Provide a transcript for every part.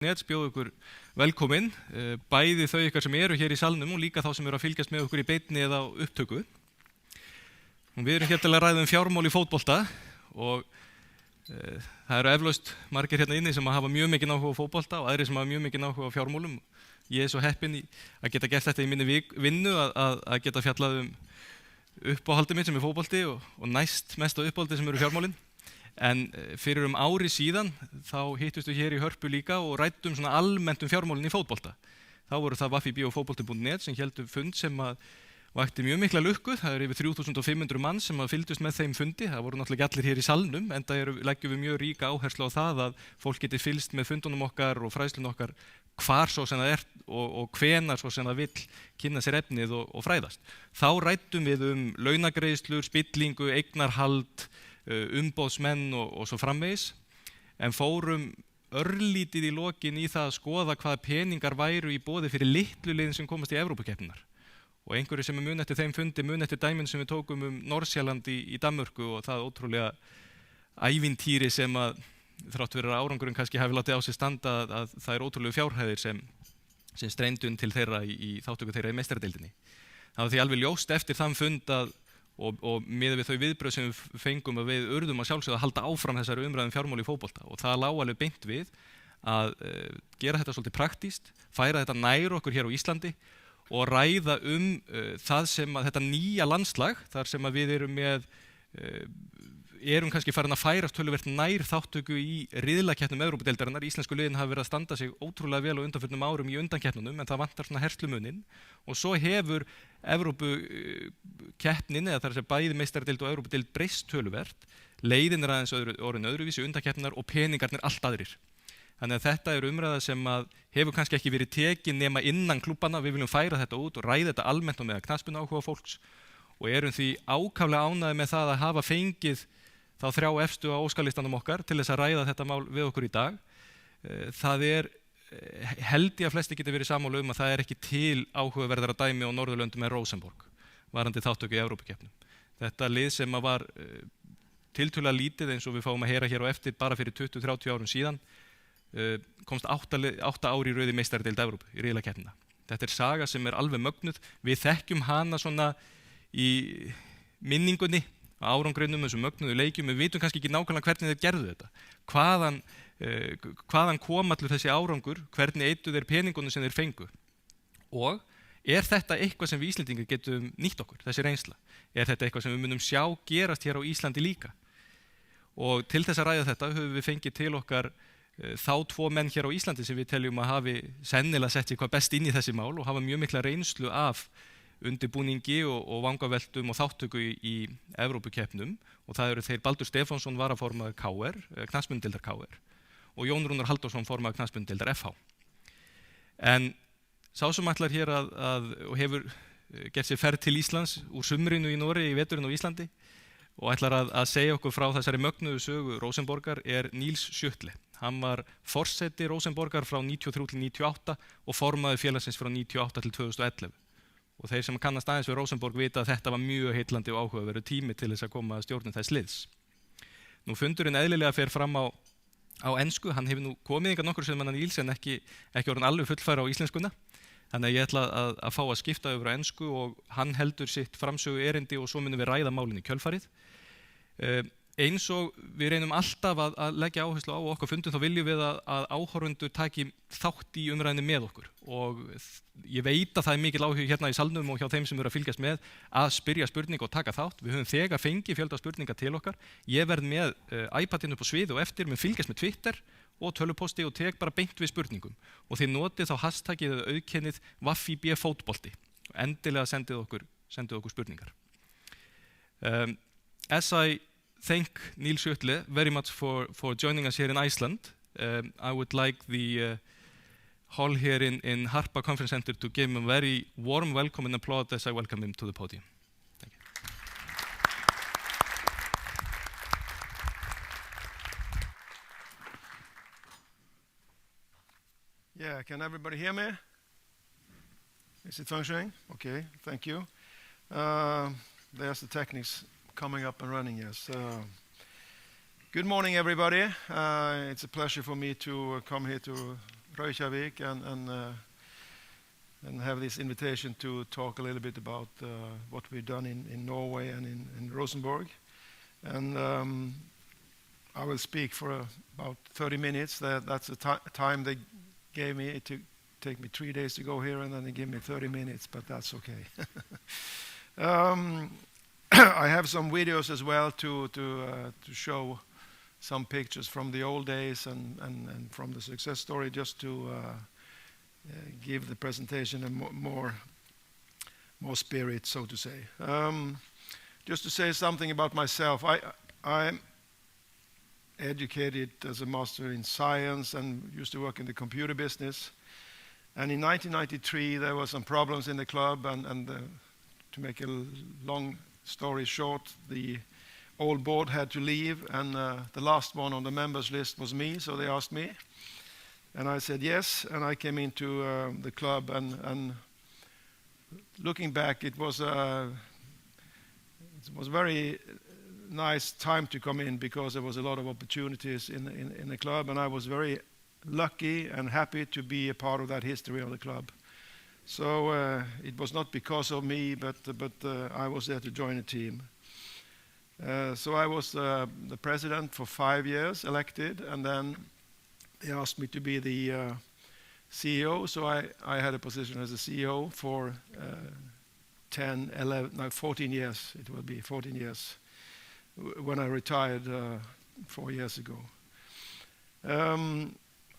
Nets bjóð ykkur velkomin, bæði þau ykkar sem eru hér í salnum og líka þá sem eru að fylgjast með okkur í beinni eða á upptöku. Við erum hér til að ræða fjármál í fótbolta og það eru eflaust margir hérna inni sem hafa mjög mikinn áhuga á fótbolta og aðrir sem hafa mjög mikinn áhuga á fjármálum. Ég er svo heppinn að geta gert þetta í minni vinnu að geta fjallað uppáhaldið mitt sem fótbolti og næst mest á uppáhaldið sem eru fjármálin. En fyrir ári síðan þá hittumst við hér í Hörpu líka og ræddum svona almennt fjármálin í fótbolta. Þá voru það Vaffi og fótbolti.net sem héldu fund sem vakti mjög mikla lukku. Það eru yfir 3500 manns sem fylgdust með þeim fundi. Það voru náttúrulega ekki allir hér í salnum, enda leggjum við mjög ríka áherslu á það að fólk geti fylgst með fundunum okkar og fræðslunum okkar hvar svo sem það er og hvenar svo sem það vill kynna sér efnið og fræðast. Þá ræddum við launagreiðslur, spillingu, eignarhald, umboðsmenn og svo framvegis, en fórum örlítið í lokin í það að skoða hvaða peningar væru í boði fyrir litlu liðin sem komast í Evrópukeppninar. Og einhverju sem mun eftir þeim fundi, mun eftir dæmin sem við tókum Norsjaland í Danmörku og það ótrúlega ævintýri sem þrátt fyrir að árangurinn kannski hafi látið á sig standa að það er ótrúlegu fjárhæðir sem streymdu til þeirra í þáttöku þeirra í meistaradeildinni. Það var því alveg ljóst eftir þann fund og miðað við þau viðbrögð sem við fengum að við urðum að sjálfsögðu að halda áfram þessari umræðum fjármál í fótbolta og það lá alveg beint við að gera þetta svolítið praktískt, færa þetta nær okkur hér á Íslandi og ræða það sem þetta nýja landslag þar sem við erum kannski farin að færast töluvert nær þáttöku í riðlakeppnum Evrópudeildarinnar. Íslensku liðin hafa verið að standa sig ótrúlega vel á undanförnum árum í undankeppnunum en það vantar svona herslumuninn og svo hefur Evrópukeppnin eða þar sem bæði meistaradeild og Evrópudeild breyst töluvert. Leiðin aðeins orðin öðruvísi undankeppninar og peningarnir allt aðrir. Þannig að þetta umræða sem hefur kannski ekki verið tekin nema innan klúbbana. Við viljum færa þetta út og ræða þetta almennt og með knattspyrnuáhuga fólks og erum því ákaflega ánægðir með það að hafa fengið þá 3 efstu á óskalistanum okkar til þess að ræða þetta mál við okkur í dag. Það held ég að flesti geti verið sammála að það ekki til áhugaverðara dæmi á Norðurlöndum en Rosenborg varðandi þáttöku í Evrópukeppnum. Þetta lið sem var tiltölulega lítið eins og við fáum að heyra hér á eftir bara fyrir 20-30 árum síðan komst 8 ár í röð í meistaradeild Evrópu í riðlakeppnina. Þetta saga sem alveg mögnuð. Við þekkjum hana svona í minningunni árangrinum þessum mögnuðu leikjum, við vitum kannski ekki nákvæmlega hvernig þeir gerðu þetta. Hvaðan kom allur þessi árangur, hvernig eyddu þeir peningunum sem þeir fengu. Og þetta eitthvað sem við Íslendingar getum nýtt okkur, þessi reynsla? Þetta eitthvað sem við munum sjá gerast hér á Íslandi líka? Og til þess að ræða þetta höfum við fengið til okkar þá 2 menn hér á Íslandi sem við teljum að hafi sennilega sett sig hvað best inn í þessi mál og hafa mjög mikla reynslu af undirbúningi og vangaveltum og þáttöku í Evrópukeppnum og það eru þeir Baldur Stefánsson, varaformaður KR, knattspyrnudeildar KR og Jón Rúnar Halldórsson, formaður knattspyrnudeildar FH. En sá sem ætlar hér og hefur gert sér ferð til Íslands úr sumrinu í Noregi í veturinn á Íslandi og ætlar að segja okkur frá þessari mögnuðu sögu Rosenborgar Nils Skutle. Hann var forseti Rosenborgar frá 93 til 98 og formaður félagsins frá 98 til 2011. Og þeir sem kannast aðeins við Rosenborg vita að þetta var mjög heillandi og áhugaverður tími til þess að koma að stjórnum þess liðs. Nú fundurinn eðlilega fer fram á ensku, hann hefur nú komið hingað nokkrum sinnum Nils en ekki orðinn alveg fullfær á íslenskuna. Þannig að ég ætla að fá að skipta yfir á ensku og hann heldur sitt framsögu erindi og svo munum við ræða málin í kjölfarið. Eins og við reynum alltaf að leggja áherslu á okkar fundum, þá viljum við að áhorfendur taki þátt í umræðinni með okkur og ég veit að það mikil áhugi hérna í salnum og hjá þeim sem eru að fylgjast með að spyrja spurninga og taka þátt. Við höfum þegar fengið fjölda spurninga til okkar. Ég verð með iPadinn upp á svið og eftir mun fylgjast með Twitter og tölvupósti og tek bara beint við spurningum og þið notið þá hashtagið eða auðkennið Vaffi fótbolti og endilega sendið okkur spurningar. As I thank Nils Skutle very much for joining us here in Iceland. I would like the hall here in Harpa Conference Center to give him a very warm welcome and applaud as I welcome him to the podium. Thank you. Yeah, can everybody hear me? Is it functioning? Okay, thank you. There's the techniques coming up and running, yes. Good morning, everybody. It's a pleasure for me to come here to Reykjavik and have this invitation to talk a little bit about what we've done in Norway and in Rosenborg. And I will speak for about 30 minutes. That's the time they gave me. It took take me 3 days to go here, and then they give me 30 minutes, but that's okay. I have some videos as well to show some pictures from the old days and from the success story, just to give the presentation a more spirit, so to say. Just to say something about myself, I'm educated as a master in science and used to work in the computer business. And in 1993, there were some problems in the club, and to make a long story short, the old board had to leave, and the last one on the members list was me, so they asked me. And I said yes, and I came into the club, and looking back, it was a very nice time to come in, because there was a lot of opportunities in the club, and I was very lucky and happy to be a part of that history of the club. So it was not because of me, but I was there to join a team. So I was the president for 5 years, elected, and then they asked me to be the CEO. So I had a position as a CEO for 14 years. It will be 14 years when I retired 4 years ago.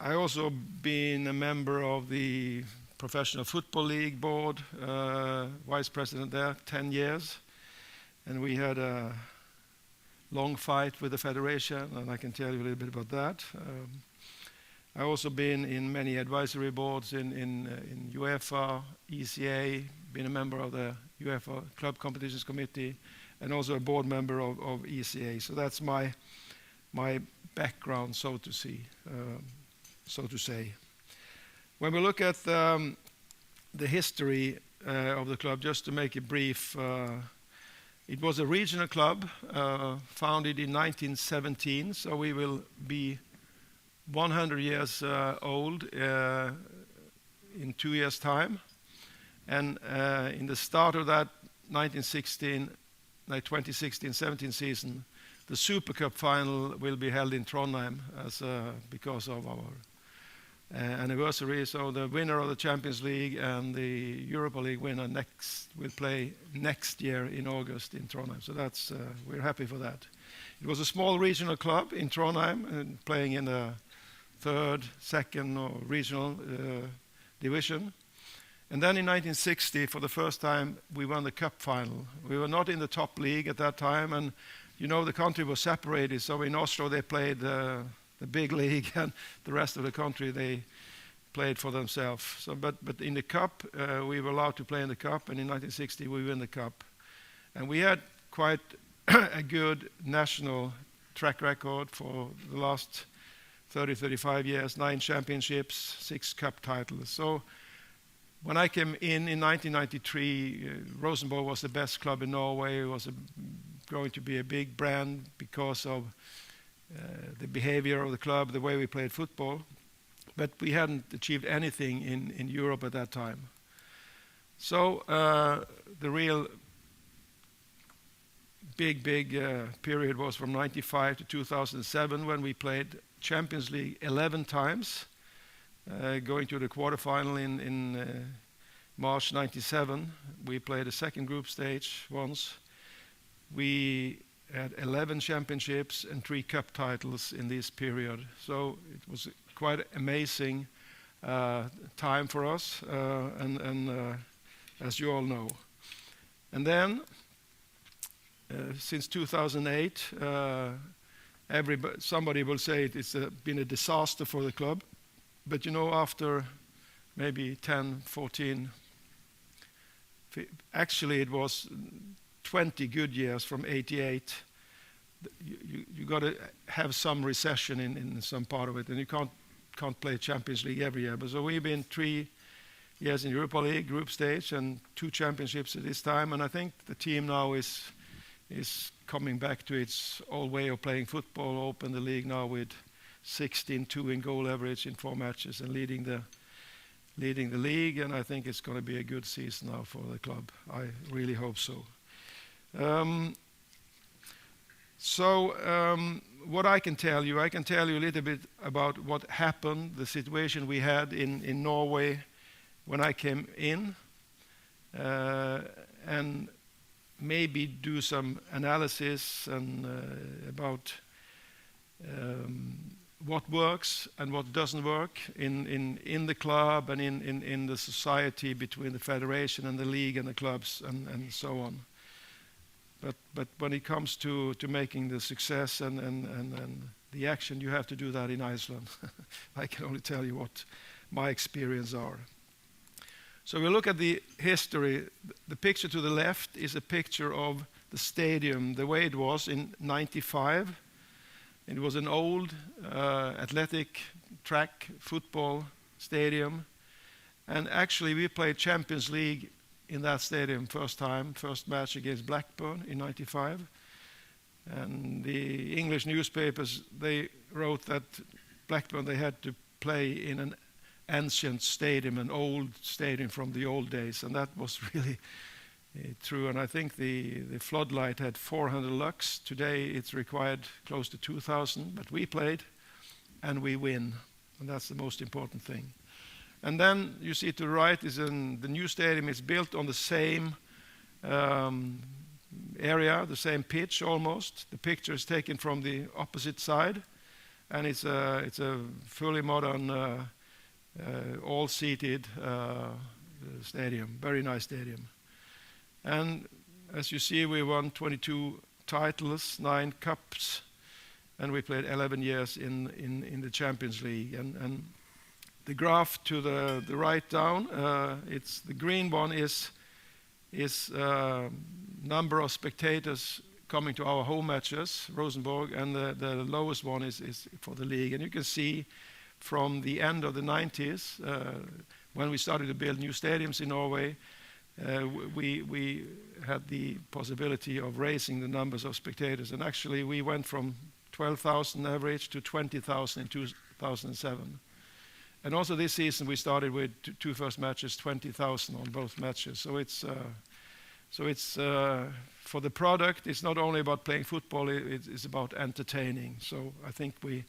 I also been a member of the Professional Football League board, vice president there, 10 years. And we had a long fight with the federation, and I can tell you a little bit about that. I also been in many advisory boards in UEFA, ECA, been a member of the UEFA Club Competitions Committee, and also a board member of ECA. So that's my background, so to say. When we look at the history of the club, just to make it brief, it was a regional club founded in 1917, so we will be 100 years old in 2 years' time. And in the start of that 2016-17 season, the Super Cup final will be held in Trondheim because of our anniversary. So the winner of the Champions League and the Europa League winner will play next year in August in Trondheim. So that's we're happy for that. It was a small regional club in Trondheim, and playing in the second or regional division. And then in 1960, for the first time, we won the cup final. We were not in the top league at that time, and you know, the country was separated. So in Oslo, they played the big league, and the rest of the country, they played for themselves. So, but in the cup, we were allowed to play in the cup, and in 1960, we won the cup. And we had quite a good national track record for the last 35 years, 9 championships, 6 cup titles. So when I came in 1993, Rosenborg was the best club in Norway. It was going to be a big brand because of the behavior of the club, the way we played football. But we hadn't achieved anything in Europe at that time. So the real big period was from 95 to 2007, when we played Champions League 11 times. Going to the quarterfinal in March 97. We played a second group stage once. We had 11 championships and 3 cup titles in this period. So it was quite amazing time for us, and as you all know. And then, since 2008, somebody will say it's been a disaster for the club. But you know, after maybe 10, 14, actually it was 20 good years from 88. You got to have some recession in some part of it, and you can't play Champions League every year. But so we've been 3 years in Europa League group stage and 2 championships at this time, and I think the team now is coming back to its old way of playing football. Open the league now with 16-2 in goal average in 4 matches and leading the league, and I think it's going to be a good season now for the club. I really hope so. What I can tell you a little bit about what happened, the situation we had in Norway when I came in, and maybe do some analysis and about what works and what doesn't work in the club and in the society between the federation and the league and the clubs and so on. But when it comes to making the success and the action, you have to do that in Iceland. I can only tell you what my experience are. So we look at the history. The picture to the left is a picture of the stadium, the way it was in '95. It was an old athletic track football stadium. And actually we played Champions League in that stadium first match against Blackburn in '95. And the English newspapers, they wrote that Blackburn, they had to play in an ancient stadium, an old stadium from the old days. And that was really true. And I think the floodlight had 400 lux. Today it's required close to 2,000, but we played and we win. And that's the most important thing. And then you see to the right is the new stadium is built on the same area, the same pitch almost. The picture is taken from the opposite side, and it's a fully modern, all-seated stadium, very nice stadium. And as you see, we won 22 titles, 9 cups, and we played 11 years in the Champions League. And the graph to the right down, it's the green one is number of spectators coming to our home matches, Rosenborg, and the lowest one is for the league. And you can see from the end of the 90s, when we started to build new stadiums in Norway, we had the possibility of raising the numbers of spectators. And actually we went from 12,000 average to 20,000 in 2007. And also this season we started with two first matches, 20,000 on both matches. So it's for the product, it's not only about playing football, it's about entertaining. So I think we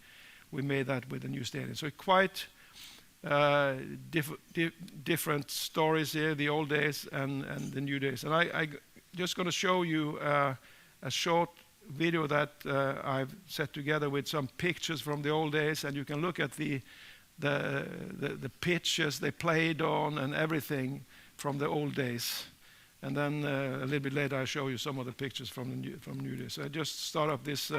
made that with the new stadium. So quite different stories here, the old days and the new days. And I just going to show you a short video that I've set together with some pictures from the old days, and you can look at the pitches they played on and everything from the old days. And then a little bit later I'll show you some of the pictures from new days. So I just start up this.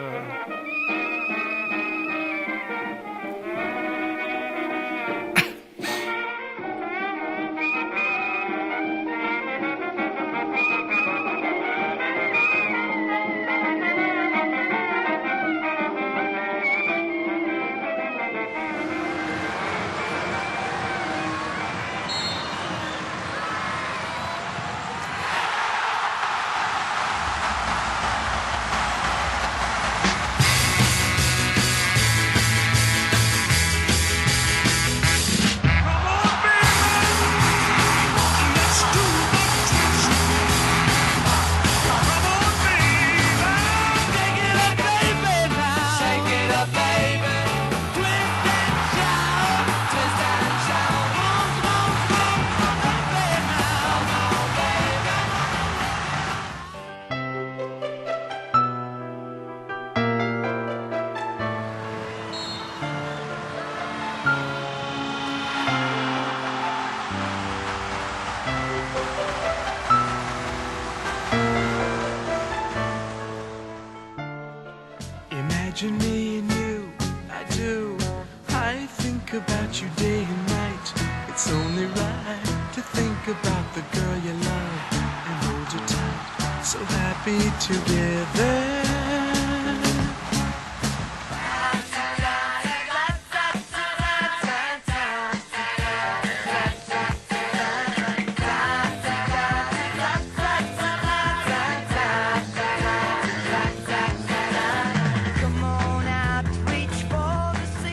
Imagine me and you, I do. I think about you day and night. It's only right to think about the girl you love and hold you tight. So happy together. Come on out, reach for the sea.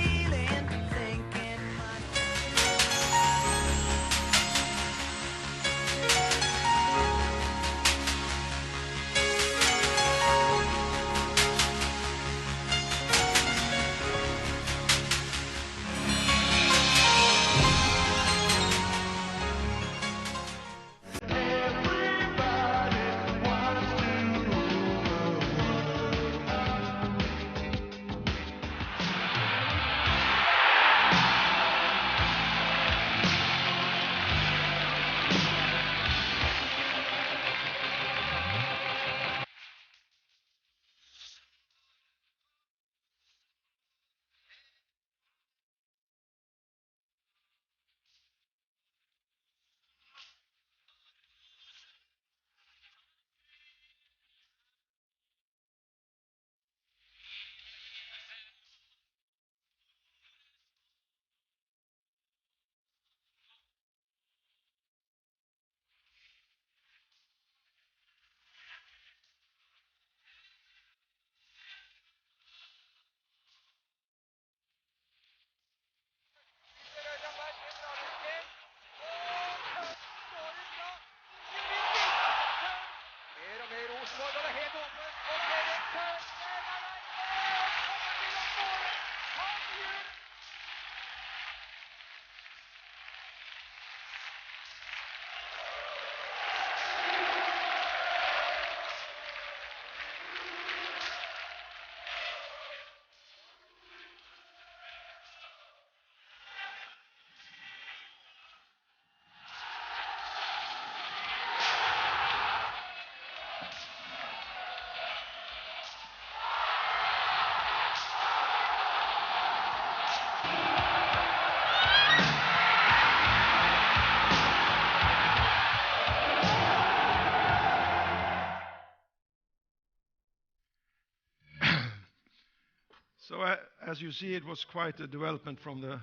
So as you see, it was quite a development from the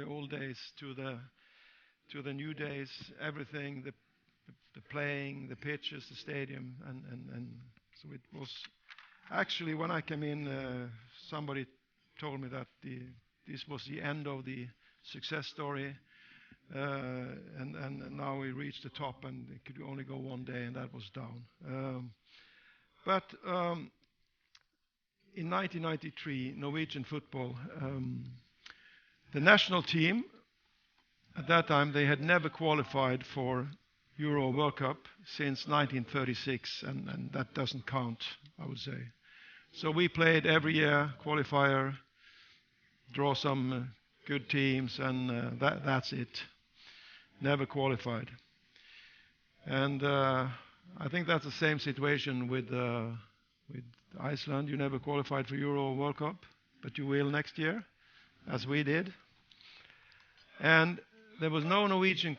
old days to the new days. Everything, the playing, the pitches, the stadium, and so it was. Actually, when I came in, somebody told me that this was the end of the success story, and now we reached the top, and it could only go one day, and that was down. But in 1993, Norwegian football, the national team, at that time, they had never qualified for Euro World Cup since 1936, and that doesn't count, I would say. So we played every year, qualifier, draw some good teams, and that's it. Never qualified. And I think that's the same situation with Iceland. You never qualified for Euro World Cup, but you will next year, as we did. And there was no Norwegian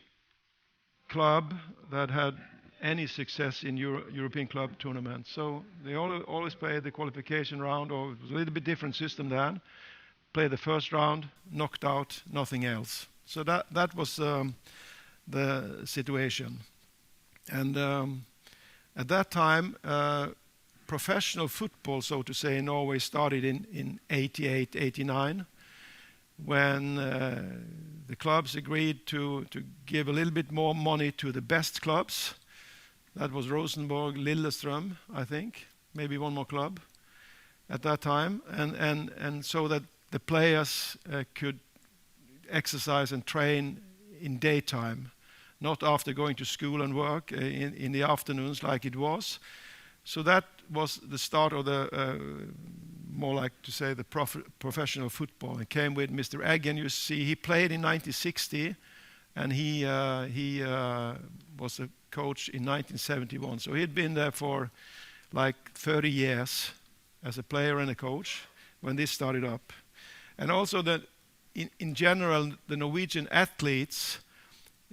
club that had any success in European club tournaments. So they always played the qualification round, or it was a little bit different system then. Play the first round, knocked out, nothing else. So that was the situation. And at that time, professional football, so to say, in Norway started in 88, 89, when the clubs agreed to give a little bit more money to the best clubs. That was Rosenborg, Lillestrøm, I think, maybe one more club at that time, and so that the players could exercise and train in daytime, not after going to school and work in the afternoons like it was. So that was the start of the, more like to say, the professional football. It came with Mr. Eggen. You see, he played in 1960, and he was a coach in 1971. So he'd been there for like 30 years as a player and a coach when this started up. And also that in general, the Norwegian athletes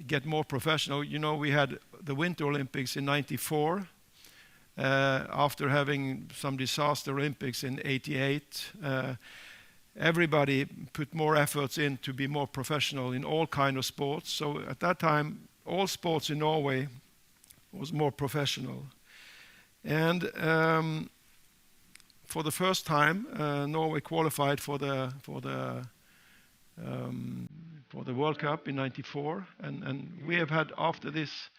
get more professional. You know, we had the Winter Olympics in 94, after having some disaster Olympics in 88. Everybody put more efforts in to be more professional in all kind of sports. So at that time, all sports in Norway was more professional. And for the first time, Norway qualified for the World Cup in '94, and we have had, after this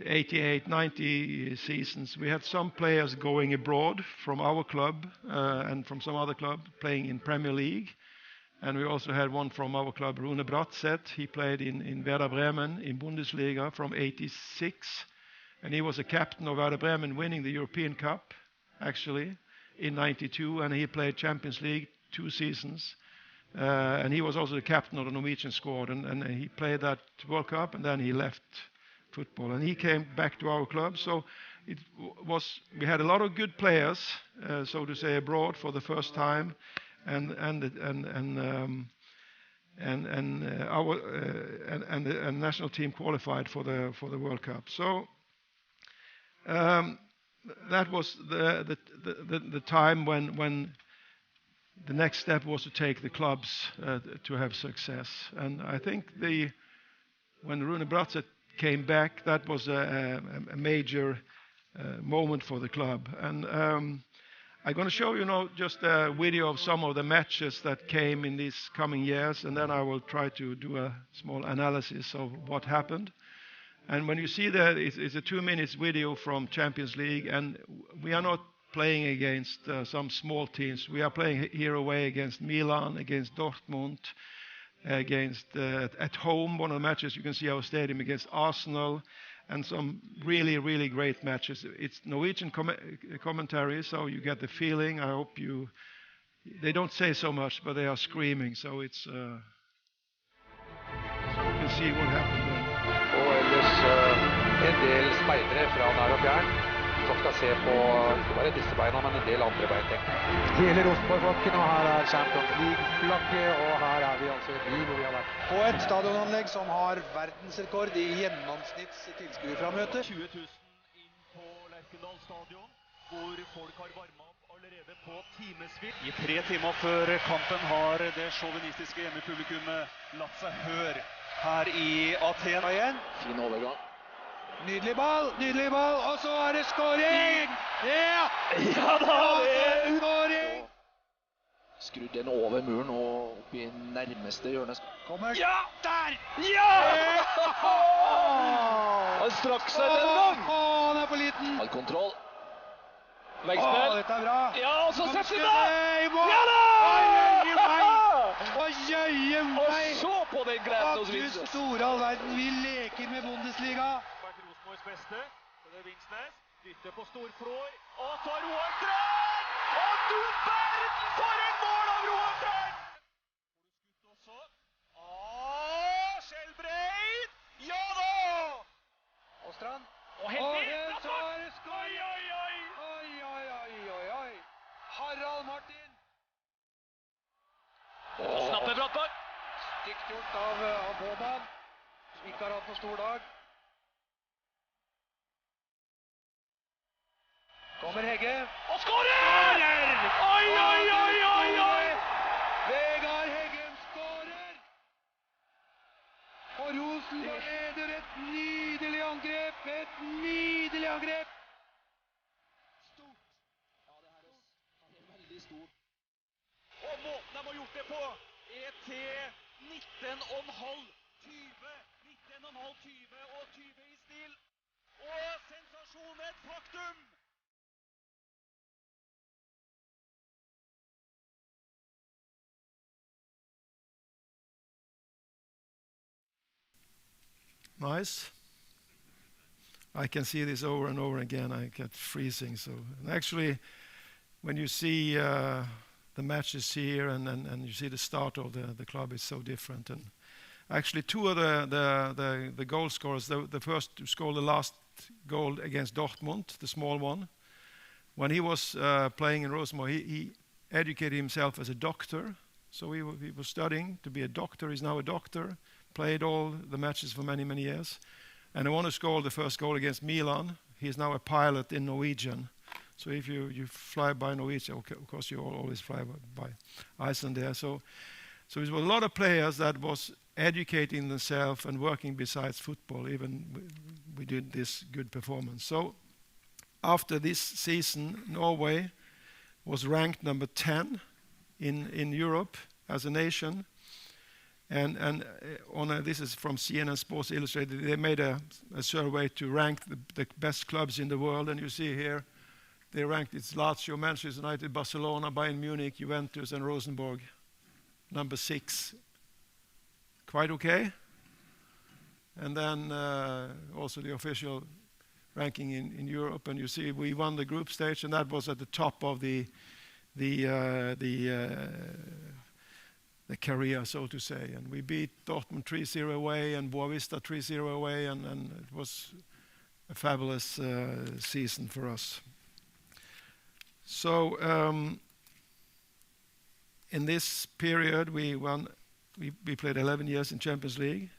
88, 90 seasons, we had some players going abroad from our club and from some other club playing in Premier League. And we also had one from our club, Rune Bratseth. He played in Werder Bremen in Bundesliga from '86. And he was a captain of Werder Bremen, winning the European Cup, actually, in '92. And he played Champions League 2 seasons. And he was also the captain of the Norwegian squad. And he played that World Cup, and then he left football. And he came back to our club. So it was, we had a lot of good players, so to say, abroad for the first time. And the national team qualified for the World Cup. So that was the time when the next step was to take the clubs to have success. And I think when Rune Bratseth came back, that was a major moment for the club. And I'm going to show you just a video of some of the matches that came in these coming years, and then I will try to do a small analysis of what happened. And when you see that, it's a 2-minute video from Champions League, and we are not playing against some small teams. We are playing here away against Milan, against Dortmund, against at home, one of the matches you can see our stadium, against Arsenal, and some really, really great matches. It's Norwegian commentary, so you get the feeling. I hope they don't say so much, but they are screaming, so it's, so you can see what happened then. Og ellers en del speidere fra nær og fjern som skal se på ikke bare disse beina, men en del andre bein. Hele Rosenborg-flokken, og her Champions League-flagget, og her vi altså i by hvor vi har vært på et stadionanlegg som har verdensrekord i gjennomsnitts tilskuerframmøte. 20 000 inn på Lerkendal stadion, hvor folk har varmet opp Allerede på timesvis. I 3 timer før kampen har det sjåvinistiske hjemmepublikummet latt seg høre her i Aten igjen. Fin overgang. Nydelig ball, og så er det skåring! Ja! Ja da, det er skåring! Skrudd den over muren og opp i nærmeste hjørne. Kommer. Ja, der! Ja! Han strakk seg den gang! Han er for liten. All kontroll. Veggspill. Dette er bra. Ja, og så setter vi da! Ja da! Og så på den gleden hos Du Vinsnes. store all verden, vi leker med Bundesliga. Rosenborgs beste. Det er Vinsnes. Dytter på Storflor. Og så Roar Trøn! Og du verden for et mål av Roar Trøn! Skutt også. Skjelbreid! Ja da! Og Strand. Og helt så er det skåring! Oi. Harald Martin. Snappe Brattberg. Stygt gjort av Båman. Ikke har hatt for stor dag. Kommer Hegge. Og skårer! Oi! Vegard Heggen skårer! Og Rosenborg leder et nydelig angrep! Stort. Ja, det her er veldig stort. Og måten de har gjort det på er til 19,5, 20 og 20 i stil. Og sensasjon, et faktum! Nice. I can see this over and over again. I get freezing. So and actually, when you see the matches here and you see the start of the club, it's so different. And actually, two of the goal scorers, the first to score the last goal against Dortmund, the small one, when he was playing in Rosenborg, he educated himself as a doctor. So he was studying to be a doctor. He's now a doctor. Played all the matches for many years. And the one who scored the first goal against Milan, he's now a pilot in Norwegian. So if you fly by Norwegian, okay, of course you always fly by Iceland there. So there was a lot of players that was educating themselves and working besides football, even we did this good performance. So after this season, Norway was ranked number 10 in Europe as a nation. And this is from CNN Sports Illustrated. They made a survey to rank the best clubs in the world. And you see here, they ranked it's Lazio, Manchester United, Barcelona, Bayern Munich, Juventus, and Rosenborg. Number 6. Quite okay. And then also the official ranking in Europe. And you see we won the group stage, and that was at the top of the career, so to say. And we beat Dortmund 3-0 away and Boavista 3-0 away, and it was a fabulous season for us. So in this period we played 11 years in Champions League,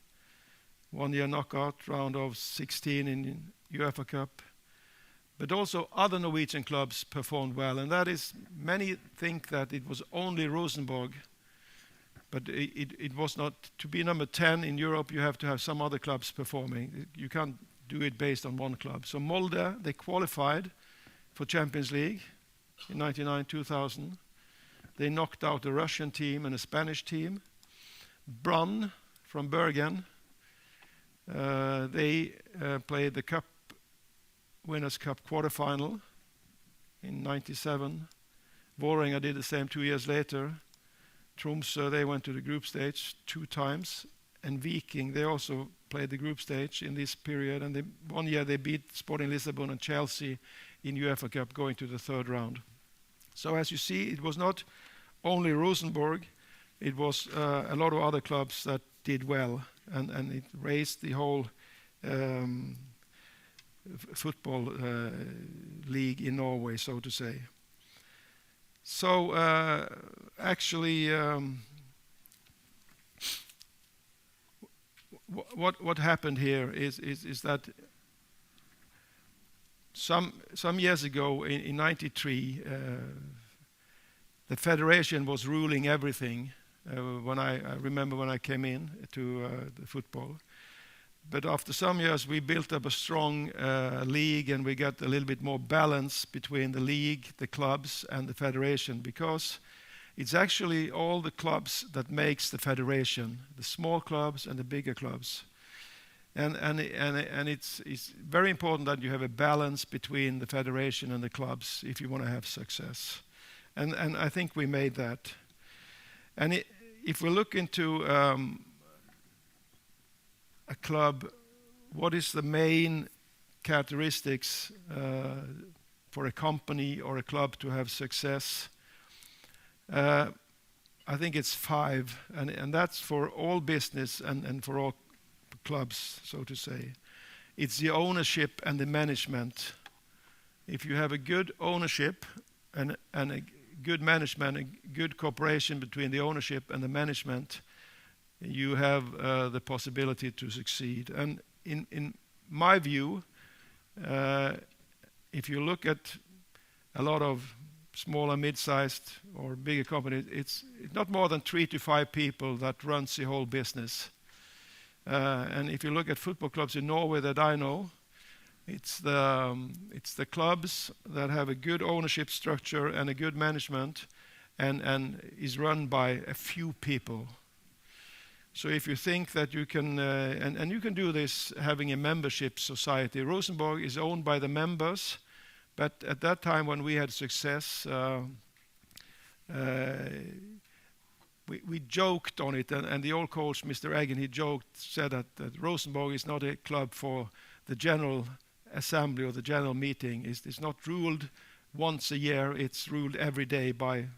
1 year knockout round of 16 in UEFA Cup. But also other Norwegian clubs performed well, and that is, many think that it was only Rosenborg. But it was not. To be number 10 in Europe, you have to have some other clubs performing. You can't do it based on one club. So Molde, they qualified for Champions League in 1999-2000. They knocked out a Russian team and a Spanish team. Brann from Bergen, they played the Cup Winners' Cup quarterfinal in 97. Vålerenga did the same 2 years later. Tromsø, they went to the group stage 2 times, and Viking, they also played the group stage in this period, and 1 year they beat Sporting Lisbon and Chelsea in UEFA Cup, going to the 3rd round. So as you see, it was not only Rosenborg, it was a lot of other clubs that did well, and it raised the whole football league in Norway, so to say. So actually, what happened here is that some years ago, in '93, the federation was ruling everything. When I remember when I came in to the football. But after some years, we built up a strong league, and we got a little bit more balance between the league, the clubs, and the federation, because it's actually all the clubs that makes the federation, the small clubs and the bigger clubs. And it's very important that you have a balance between the federation and the clubs if you want to have success. And I think we made that. And if we look into a club, what is the main characteristics for a company or a club to have success? I think it's 5, and that's for all business and for all clubs, so to say. It's the ownership and the management. If you have a good ownership and a good management, a good cooperation between the ownership and the management, you have the possibility to succeed. And in my view, if you look at a lot of smaller, mid-sized or bigger companies, it's not more than 3 to 5 people that runs the whole business. And if you look at football clubs in Norway that I know, it's the clubs that have a good ownership structure and a good management, and is run by a few people. So if you think that you can, and you can do this having a membership society. Rosenborg is owned by the members, but at that time when we had success, we joked on it, and the old coach, Mr. Eggen, he said that Rosenborg is not a club for the general assembly or the general meeting. It's not ruled once a year, it's ruled every day by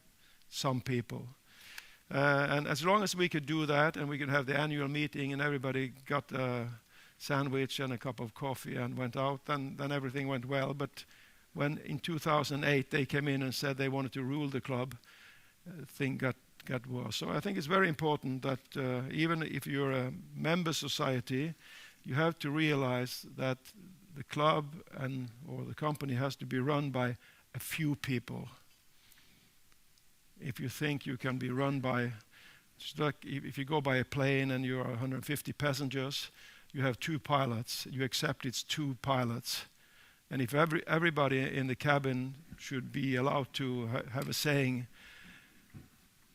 some people. And as long as we could do that, and we could have the annual meeting and everybody got a sandwich and a cup of coffee and went out, then everything went well. But when in 2008 they came in and said they wanted to rule the club, thing got worse. So I think it's very important that even if you're a member society, you have to realize that the club or the company has to be run by a few people. If you think you can be run by, just like if you go by a plane and you are 150 passengers, you have 2 pilots. You accept it's 2 pilots. And if everybody in the cabin should be allowed to have a saying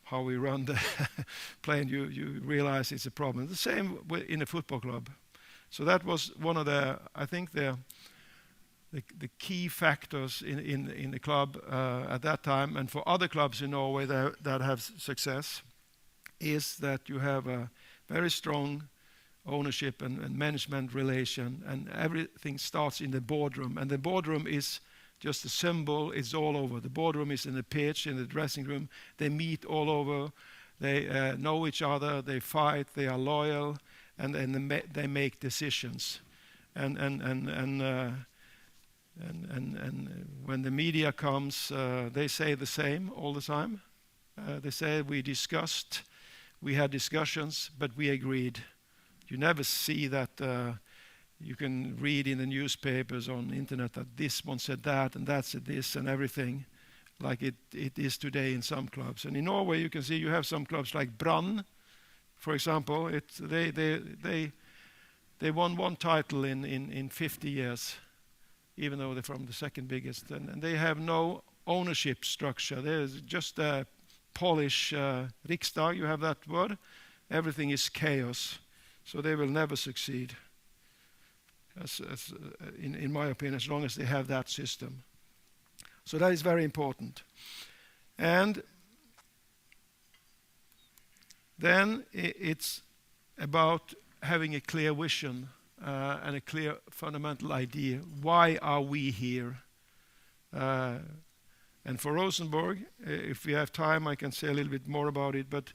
how we run the plane, you realize it's a problem. The same in a football club. So that was one of the key factors in the club at that time, and for other clubs in Norway that have success, is that you have a very strong ownership and management relation, and everything starts in the boardroom. And the boardroom is just a symbol. It's all over. The boardroom is in the pitch, in the dressing room. They meet all over. They know each other. They fight. They are loyal, and they make decisions. And when the media comes, they say the same all the time. They say we had discussions, but we agreed. You never see that. You can read in the newspapers, on the internet, that this one said that and that said this and everything, like it is today in some clubs. And in Norway, you can see you have some clubs like Brann, for example. They won 1 title in 50 years, even though they're from the second biggest. And they have no ownership structure. There's just a Polish Riksdag, you have that word. Everything is chaos. So they will never succeed, in my opinion, as long as they have that system. So that is very important. And then it's about having a clear vision and a clear fundamental idea. Why are we here? And for Rosenborg, if we have time, I can say a little bit more about it, but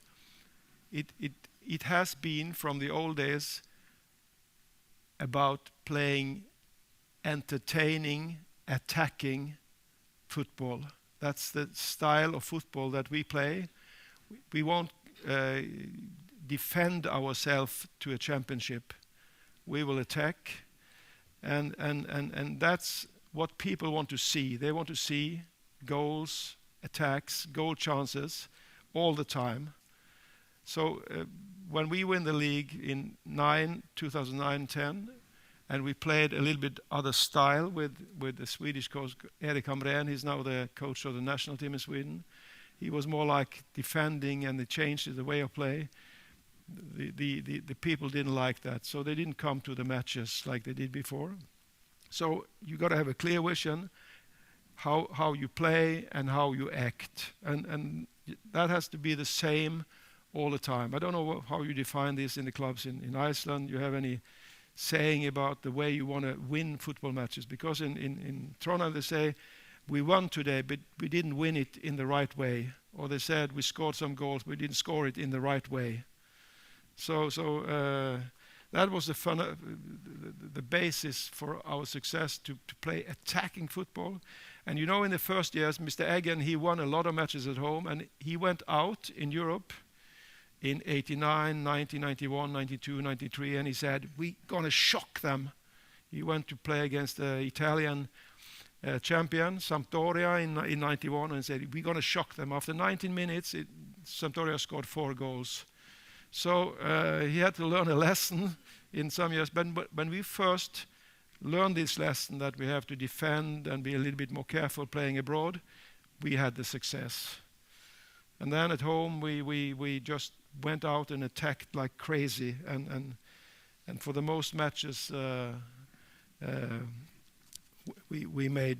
it has been from the old days about playing entertaining, attacking football. That's the style of football that we play. We won't defend ourselves to a championship. We will attack, and that's what people want to see. They want to see goals, attacks, goal chances all the time. So when we win the league in 2009-10, and we played a little bit other style with the Swedish coach Erik Hamrén. He's now the coach of the national team in Sweden. He was more like defending, and they changed the way of play. The people didn't like that, so they didn't come to the matches like they did before. So you got to have a clear vision how you play and how you act, and that has to be the same all the time. I don't know how you define this in the clubs in Iceland. You have any saying about the way you want to win football matches? Because in Trondheim they say, we won today, but we didn't win it in the right way. Or they said, we scored some goals, but we didn't score it in the right way. So that was the basis for our success, to play attacking football. And in the first years, Mr. Eggen, he won a lot of matches at home, and he went out in Europe in 89, 90, 91, 92, 93, and he said, we're going to shock them. He went to play against the Italian champion, Sampdoria, in 91, and said, we're going to shock them. After 19 minutes, Sampdoria scored 4 goals. So he had to learn a lesson in some years. But when we first learned this lesson, that we have to defend and be a little bit more careful playing abroad, we had the success. And then at home, we just went out and attacked like crazy, and for the most matches we made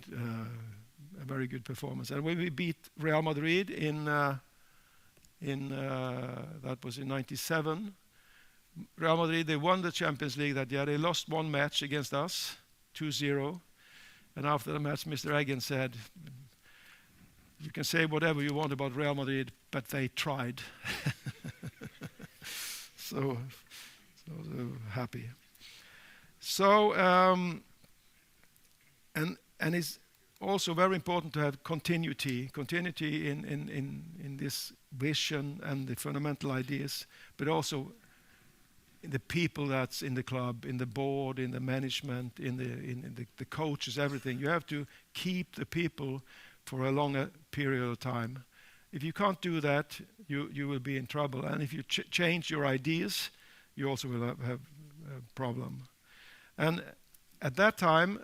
a very good performance. And when we beat Real Madrid in that was in '97, Real Madrid, they won the Champions League that year. They lost one match against us, 2-0, and after the match, Mr. Eggen said, you can say whatever you want about Real Madrid, but they tried. so happy. So, and it's also very important to have continuity in this vision and the fundamental ideas, but also in the people that's in the club, in the board, in the management, in the coaches, everything. You have to keep the people for a longer period of time. If you can't do that, you will be in trouble. And if you change your ideas, you also will have a problem. And at that time,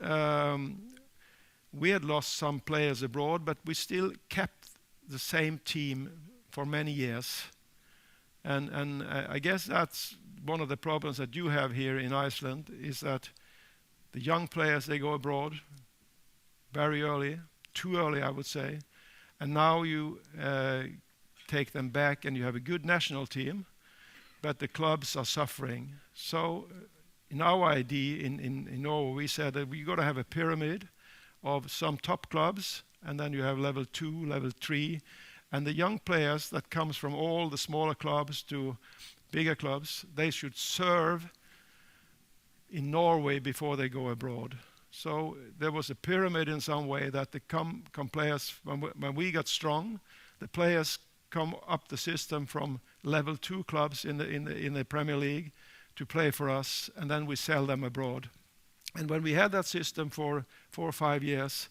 we had lost some players abroad, but we still kept the same team for many years. And I guess that's one of the problems that you have here in Iceland, is that the young players, they go abroad very early, too early, I would say. And now you take them back and you have a good national team, but the clubs are suffering. So in our idea in Norway, we said that we got to have a pyramid of some top clubs, and then you have level 2, level 3, and the young players that comes from all the smaller clubs to bigger clubs, they should serve in Norway before they go abroad. So there was a pyramid in some way that the come players, when we got strong, the players come up the system from level 2 clubs in the Premier League to play for us, and then we sell them abroad. And when we had that system for 4 or 5 years,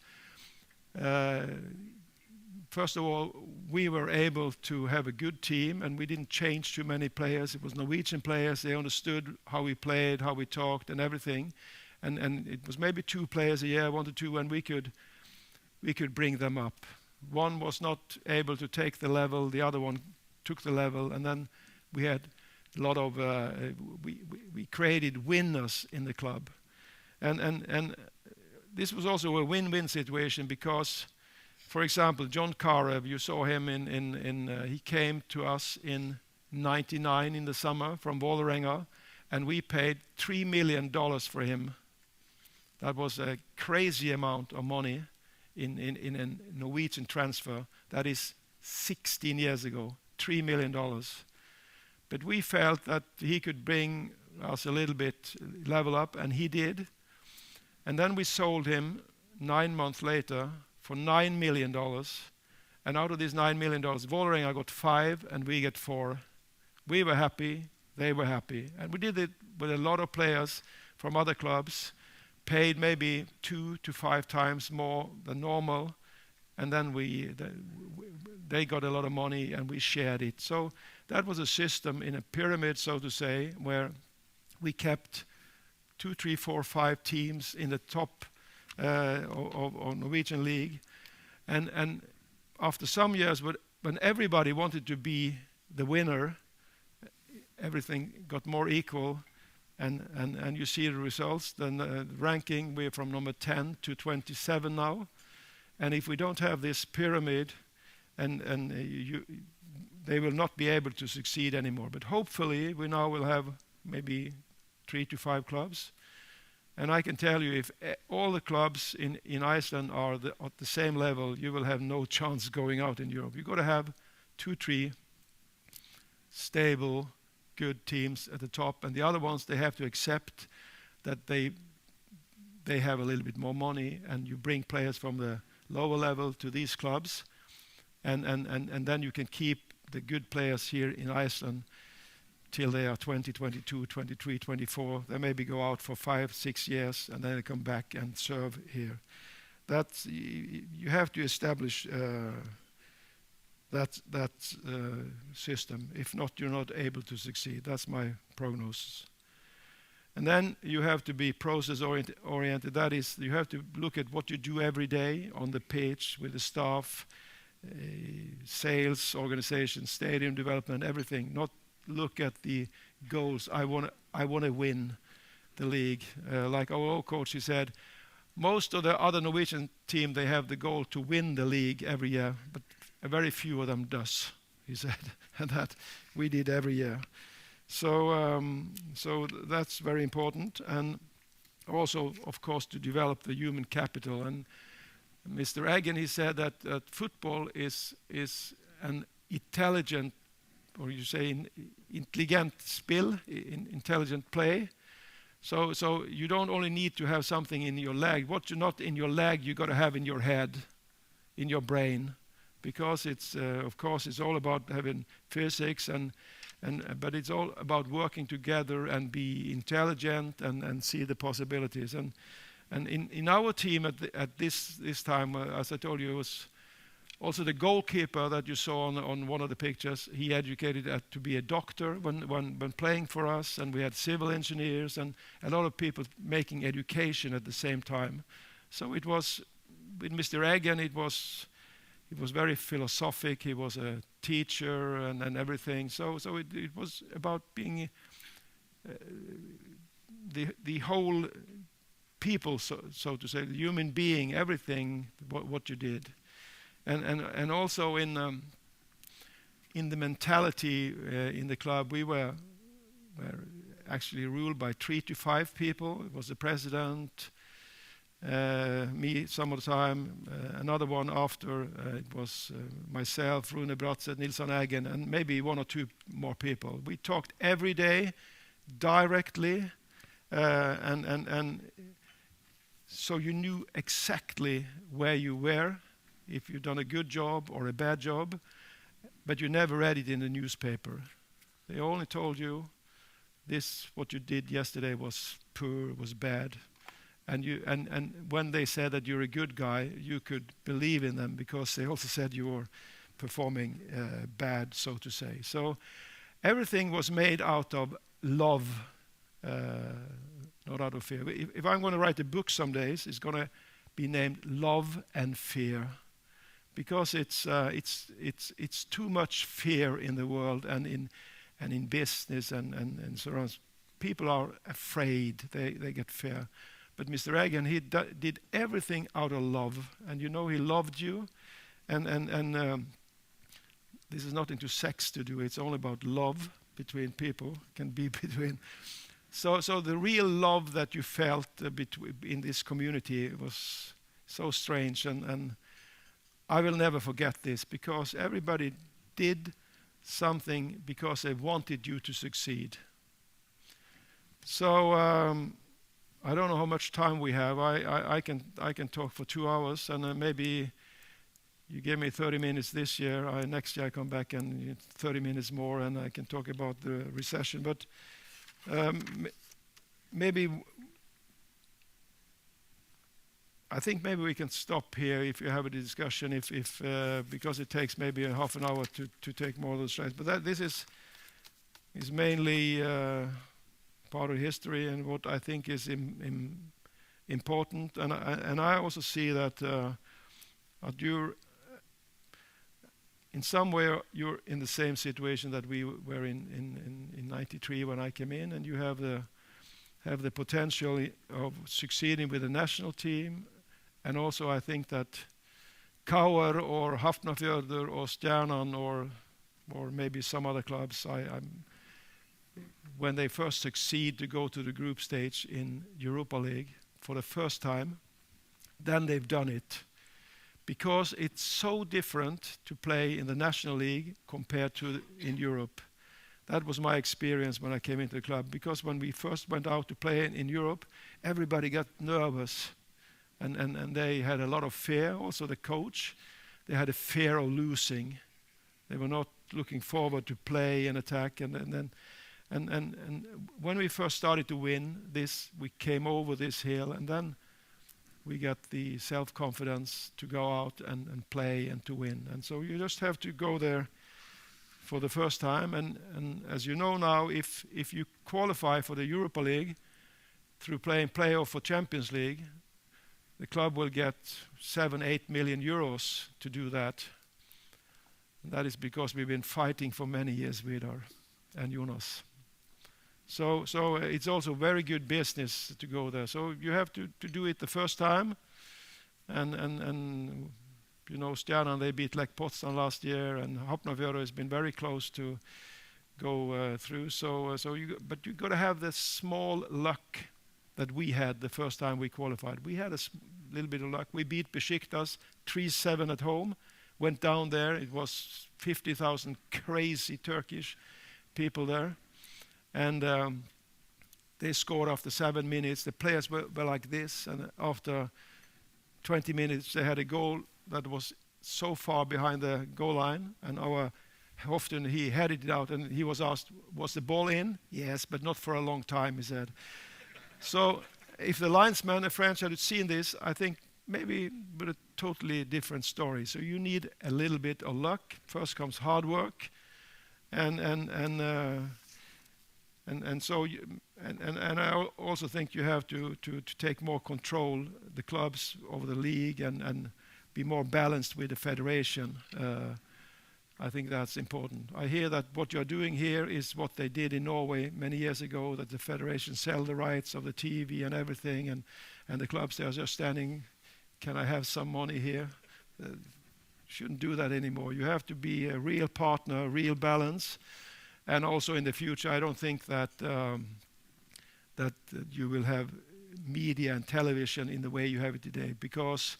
first of all, we were able to have a good team, and we didn't change too many players. It was Norwegian players. They understood how we played, how we talked, and everything. And it was maybe 2 players a year, 1 to 2, and we could bring them up. One was not able to take the level, the other one took the level, and then we had a lot of we created winners in the club, and this was also a win-win situation because, for example, John Karev, you saw him he came to us in '99 in the summer from Vålerenga, and we paid $3 million for him. That was a crazy amount of money in a Norwegian transfer. That is 16 years ago, $3 million. But we felt that he could bring us a little bit level up, and he did. And then we sold him 9 months later for $9 million. And out of these $9 million, Vålerenga got 5 and we get 4. We were happy, they were happy. And we did it with a lot of players from other clubs. paid maybe 2 to 5 times more than normal, and then they got a lot of money and we shared it. So that was a system in a pyramid, so to say, where we kept 2, 3, 4, 5 teams in the top of Norwegian league, and after some years, when everybody wanted to be the winner, everything got more equal, and you see the results. Then the ranking, we're from number 10 to 27 now, and if we don't have this pyramid, they will not be able to succeed anymore. But hopefully, we now will have maybe 3 to 5 clubs. And I can tell you, if all the clubs in Iceland are at the same level, you will have no chance going out in Europe. You've got to have 2, 3 stable, good teams at the top, and the other ones, they have to accept that they have a little bit more money, and you bring players from the lower level to these clubs, and then you can keep the good players here in Iceland till they are 20, 22, 23, 24. They maybe go out for 5, 6 years, and then they come back and serve here. That's, you have to establish that system. If not, you're not able to succeed. That's my prognosis. And then you have to be process-oriented. That is, you have to look at what you do every day on the pitch with the staff, sales, organization, stadium development, everything. Not look at the goals. I want to win the league. Like our old coach, he said, most of the other Norwegian team, they have the goal to win the league every year, but a very few of them does, he said, and that we did every year. So that's very important, and also, of course, to develop the human capital. And Mr. Eggen, he said that football is an intelligent, or you say intelligent spill, intelligent play. So you don't only need to have something in your leg. What you're not in your leg, you got to have in your head, in your brain, because it's of course it's all about having physics but it's all about working together and be intelligent and see the possibilities. And in our team at this time, as I told you, it was also the goalkeeper that you saw on one of the pictures. He educated to be a doctor when playing for us, and we had civil engineers and a lot of people making education at the same time. So it was, with Mr. Eggen, it was very philosophic. He was a teacher and everything. So it was about being the whole people, so to say, the human being, everything what you did. And also in the mentality in the club, we were actually ruled by 3 to 5 people. It was the president, me some of the time, another one after. It was myself, Rune Bratseth, Nils Eggen, and maybe 1 or 2 more people. We talked every day, directly, and so you knew exactly where you were, if you've done a good job or a bad job, but you never read it in the newspaper. They only told you this, what you did yesterday was poor, was bad. And when they said that you're a good guy, you could believe in them, because they also said you were performing bad, so to say. So everything was made out of love, not out of fear. If I'm going to write a book some days, it's going to be named Love and Fear, because it's too much fear in the world and in business and so on. People are afraid, they get fear. But Mr. Eggen, he did everything out of love, and you know he loved you, and this is nothing to sex to do. It's all about love between people, can be between. So the real love that you felt in this community was so strange, and I will never forget this, because everybody did something because they wanted you to succeed. So I don't know how much time we have. I can talk for 2 hours, and maybe you give me 30 minutes this year. Next year I come back and 30 minutes more, and I can talk about the recession. But maybe I think maybe we can stop here if you have a discussion, because it takes maybe a half an hour to take more of the slides. But this is mainly part of history and what I think is important. And I also see that you're in some way you're in the same situation that we were in '93 when I came in, and you have the potential of succeeding with the national team. And also I think that Kauer or Hafnarfjörður or Stjarnan or maybe some other clubs, when they first succeed to go to the group stage in Europa League for the first time, then they've done it. Because it's so different to play in the National League compared to in Europe. That was my experience when I came into the club. Because when we first went out to play in Europe, everybody got nervous. And they had a lot of fear. Also the coach, they had a fear of losing. They were not looking forward to play and attack. And when we first started to win this, we came over this hill, and then we got the self-confidence to go out and play and to win. And so you just have to go there for the first time. And as you know now, if you qualify for the Europa League through playing playoff for Champions League, the club will get 7-8 million euros to do that. And that is because we've been fighting for many years, Vidar and Jonas. So it's also very good business to go there. So you have to do it the first time. And you know, Stjarnan, they beat Lech Poznan last year, and Hafnarfjörður has been very close to go through. But you got to have this small luck that we had the first time we qualified. We had a little bit of luck. We beat Besiktas 3-7 at home. Went down there. It was 50,000 crazy Turkish people there. And they scored after 7 minutes. The players were like this, and after 20 minutes they had a goal that was so far behind the goal line, and often he headed it out, and he was asked, was the ball in? Yes, but not for a long time, he said. So if the linesman, a French, had seen this, I think maybe with a totally different story. So you need a little bit of luck. First comes hard work, and I also think you have to take more control, the clubs over the league, and be more balanced with the federation. I think that's important. I hear that what you're doing here is what they did in Norway many years ago, that the federation sell the rights of the TV and everything, and the clubs, they are just standing, can I have some money here? Shouldn't do that anymore. You have to be a real partner, real balance. And also in the future, I don't think that you will have media and television in the way you have it today, because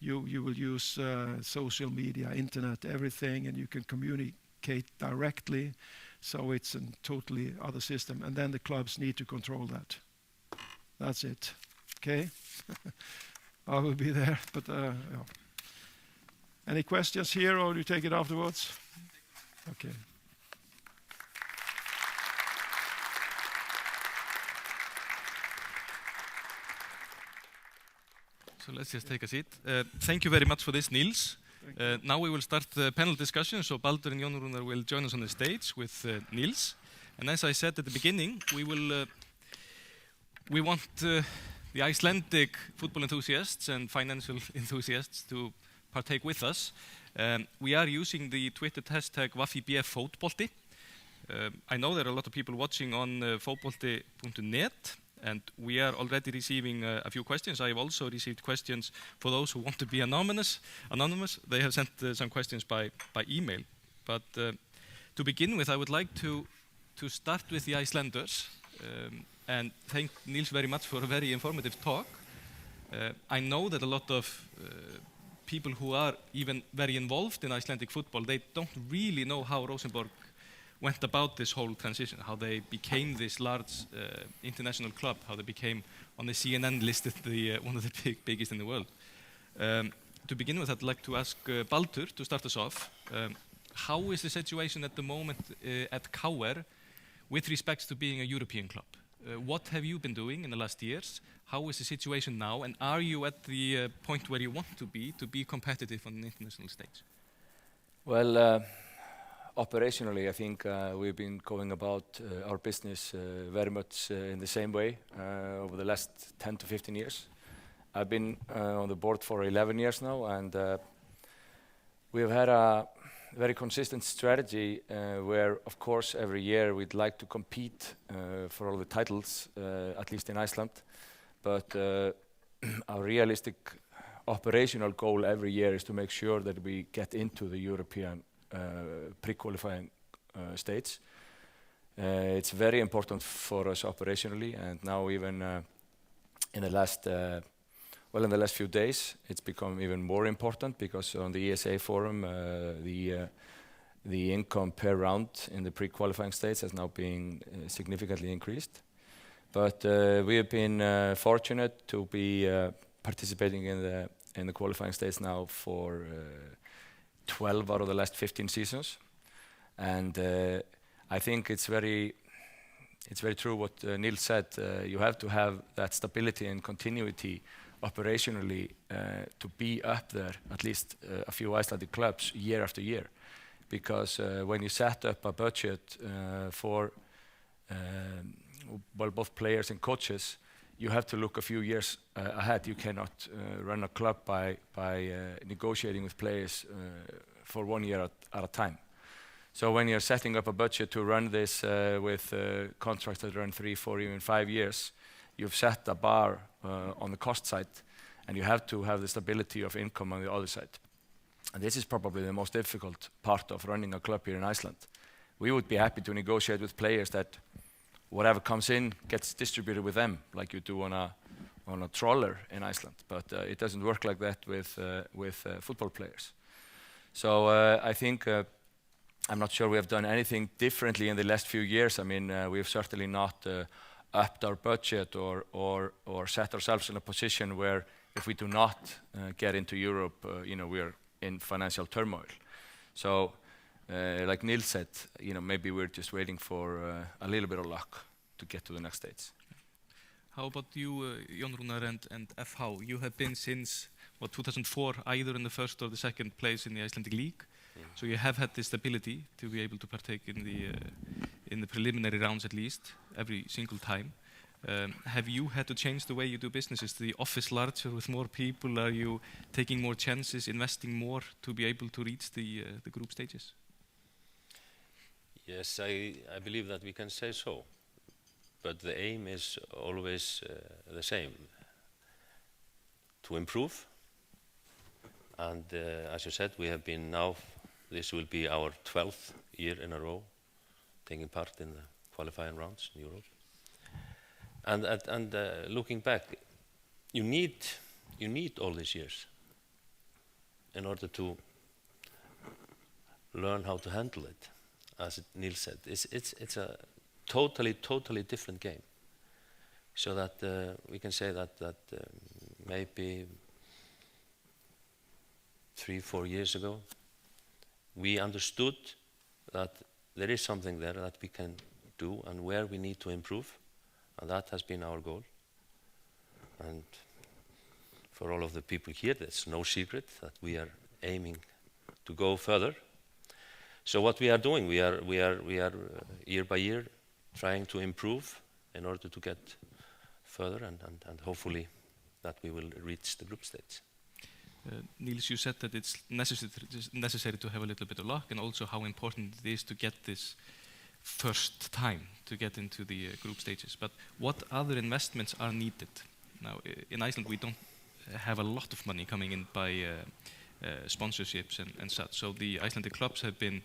you will use social media, internet, everything, and you can communicate directly. So it's a totally other system. And then the clubs need to control that. That's it. Okay? I will be there. But yeah. Any questions here, or do you take it afterwards? Okay. So let's just take a seat. Thank you very much for this, Nils. Now we will start the panel discussion. So Baldur and Jón Rúnar will join us on the stage with Nils. And as I said at the beginning, we want the Icelandic football enthusiasts and financial enthusiasts to partake with us. We are using the Twitter hashtag #VFFótbolti. I know there are a lot of people watching on fótbolti.net. And we are already receiving a few questions. I have also received questions for those who want to be anonymous. They have sent some questions by email. But to begin with, I would like to start with the Icelanders and thank Nils very much for a very informative talk. I know that a lot of people who are even very involved in Icelandic football, they don't really know how Rosenborg went about this whole transition, how they became this large international club, how they became on the CNN listed one of the biggest in the world. To begin with, I'd like to ask Baldur to start us off. How is the situation at the moment at Kauer with respect to being a European club? what have you been doing in the last years? How is the situation now? And are you at the point where you want to be competitive on the international stage? Well, operationally, I think we've been going about our business very much in the same way over the last 10 to 15 years. I've been on the board for 11 years now, and we've had a very consistent strategy where, of course, every year we'd like to compete for all the titles, at least in Iceland. But our realistic operational goal every year is to make sure that we get into the European pre-qualifying stage. It's very important for us operationally, and now even in the last few days, it's become even more important because on the ESA forum, the income per round in the pre-qualifying stage has now been significantly increased. But we have been fortunate to be participating in the qualifying stage now for 12 out of the last 15 seasons, and I think it's very true what Nils said. You have to have that stability and continuity operationally to be up there, at least a few Icelandic clubs year after year, because when you set up a budget for both players and coaches, you have to look a few years ahead. You cannot run a club by negotiating with players for 1 year at a time. So when you're setting up a budget to run this with contracts that run 3, 4, even 5 years, you've set a bar on the cost side, and you have to have the stability of income on the other side. And this is probably the most difficult part of running a club here in Iceland. We would be happy to negotiate with players that whatever comes in gets distributed with them, like you do on a trawler in Iceland. But it doesn't work like that with football players. So I think I'm not sure we have done anything differently in the last few years. I mean, we have certainly not upped our budget or set ourselves in a position where if we do not get into Europe, we are in financial turmoil. So like Nils said, maybe we're just waiting for a little bit of luck to get to the next stage. How about you, Jón Rúnar and FH? You have been since 2004, either in the first or the second place in the Icelandic League. So you have had this ability to be able to partake in the preliminary rounds at least every single time. Have you had to change the way you do business? Is the office larger with more people? Are you taking more chances, investing more to be able to reach the group stages? Yes, I believe that we can say so. But the aim is always the same, to improve. And as you said, we have been now, this will be our 12th year in a row, taking part in the qualifying rounds in Europe. And looking back, you need all these years in order to learn how to handle it. As Nils said, it's a totally different game. So that we can say that maybe 3-4 years ago, we understood that there is something there that we can do and where we need to improve, and that has been our goal. And for all of the people here, there's no secret that we are aiming to go further. So what we are doing, we are year by year trying to improve in order to get further and hopefully that we will reach the group stage. Nils, you said that it's necessary to have a little bit of luck, and also how important it is to get this first time to get into the group stages. But what other investments are needed? Now, in Iceland, we don't have a lot of money coming in by sponsorships and such. So the Icelandic clubs have been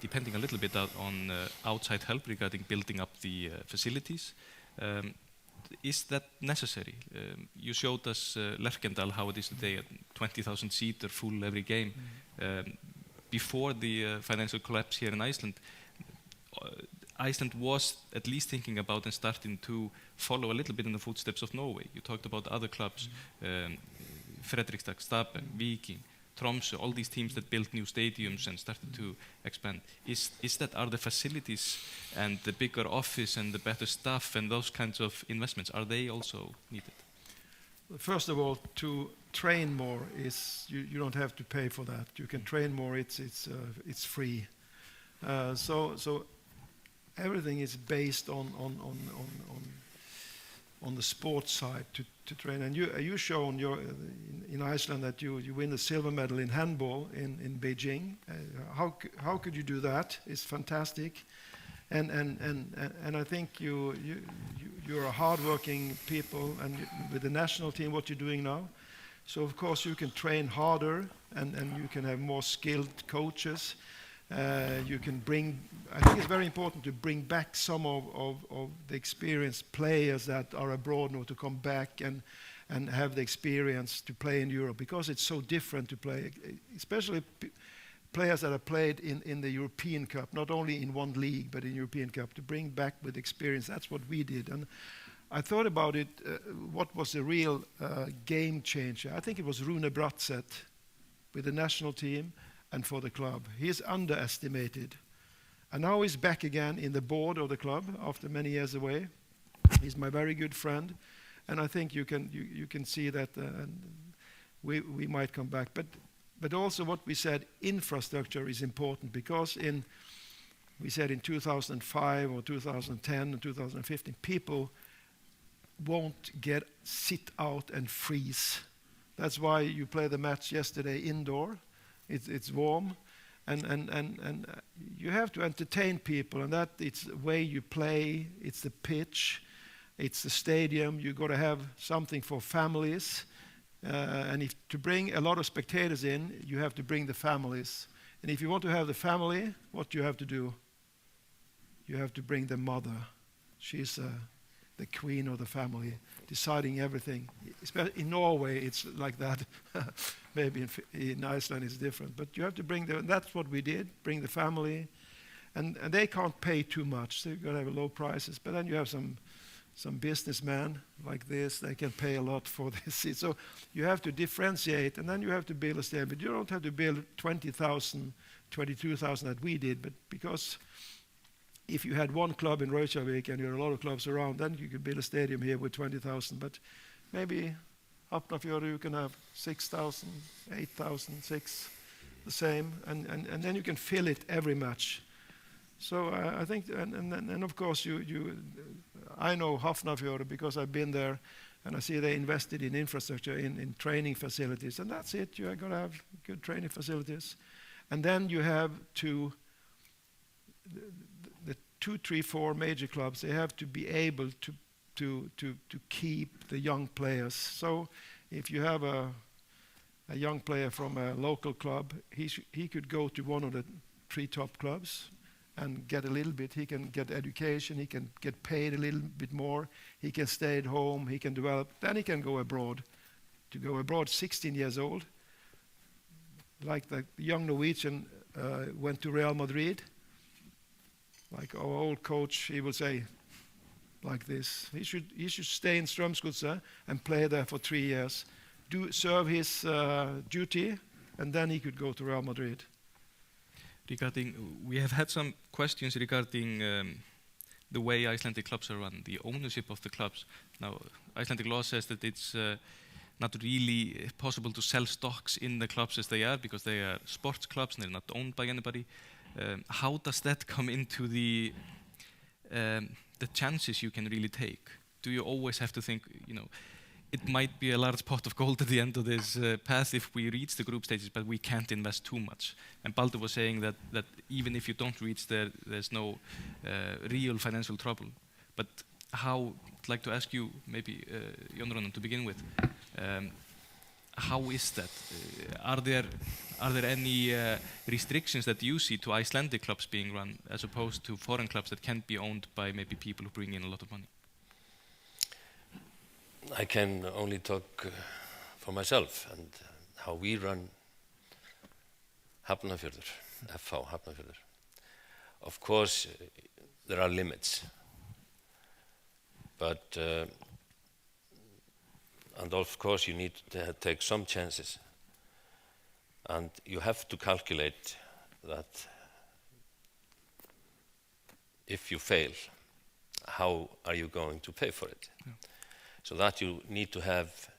depending a little bit on outside help regarding building up the facilities. Is that necessary? You showed us Lerkendal, how it is today, 20,000 seater full every game. Before the financial collapse here in Iceland, Iceland was at least thinking about and starting to follow a little bit in the footsteps of Norway. You talked about other clubs, Fredrikstad, Stabæk, Viking, Tromsø, all these teams that built new stadiums and started to expand. Are the facilities and the bigger office and the better staff and those kinds of investments, are they also needed? First of all, to train more is you don't have to pay for that. You can train more. It's free. So everything is based on the sports side to train. And you shown in Iceland that you win the silver medal in handball in Beijing. How could you do that? It's fantastic. And I think you're a hardworking people, and with the national team, what you're doing now. So of course you can train harder, and you can have more skilled coaches. You can bring. I think it's very important to bring back some of the experienced players that are abroad now to come back and have the experience to play in Europe, because it's so different to play, especially players that have played in the European Cup, not only in one league but in European Cup, to bring back with experience. That's what we did. And I thought about it, what was the real game changer? I think it was Rune Bratseth with the national team and for the club. He is underestimated. And now he's back again in the board of the club after many years away. He's my very good friend. And I think you can see that we might come back. But also what we said, infrastructure is important, because we said in 2005 or 2010 or 2015, people won't sit out and freeze. That's why you play the match yesterday indoor. It's warm, and you have to entertain people, and that it's the way you play, it's the pitch, it's the stadium. You got to have something for families, and to bring a lot of spectators in, you have to bring the families. And if you want to have the family, what you have to do? You have to bring the mother. She's the queen of the family, deciding everything. Especially in Norway, it's like that. Maybe in Iceland it's different. But you have to bring that's what we did, bring the family. And they can't pay too much, so you've got to have low prices. But then you have some businessmen like this, they can pay a lot for this. So you have to differentiate, and then you have to build a stadium. But you don't have to build 20,000, 22,000 that we did, but because if you had one club in Reykjavik and you had a lot of clubs around, then you could build a stadium here with 20,000. But maybe Hafnarfjörður you can have 6,000, 8,000, 6, the same, and then you can fill it every match. So I think, and of course I know Hafnarfjörður because I've been there, and I see they invested in infrastructure, in training facilities, and that's it. You are going to have good training facilities, and then you have to. The 2, 3, 4 major clubs, they have to be able to keep the young players. So if you have a young player from a local club, he could go to one of the 3 top clubs and get a little bit. He can get education, he can get paid a little bit more, he can stay at home, he can develop, then he can go abroad. To go abroad 16 years old, like the young Norwegian went to Real Madrid. Like our old coach, he will say like this. He should stay in Strømsgodset and play there for 3 years, serve his duty, and then he could go to Real Madrid. We have had some questions regarding the way Icelandic clubs are run, the ownership of the clubs. Now, Icelandic law says that it's not really possible to sell stocks in the clubs as they are, because they are sports clubs and they're not owned by anybody. How does that come into the chances you can really take? Do you always have to think, it might be a large pot of gold at the end of this path if we reach the group stages, but we can't invest too much? And Baldur was saying that even if you don't reach there, there's no real financial trouble. But how, I'd like to ask you, maybe Jón Rúnar, to begin with, how is that? Are there any restrictions that you see to Icelandic clubs being run as opposed to foreign clubs that can't be owned by maybe people who bring in a lot of money? I can only talk for myself and how we run Hafnarfjörður, FH Hafnarfjörður. Of course, there are limits, but and of course you need to take some chances. And you have to calculate that if you fail, how are you going to pay for it? Yeah. So that you need to have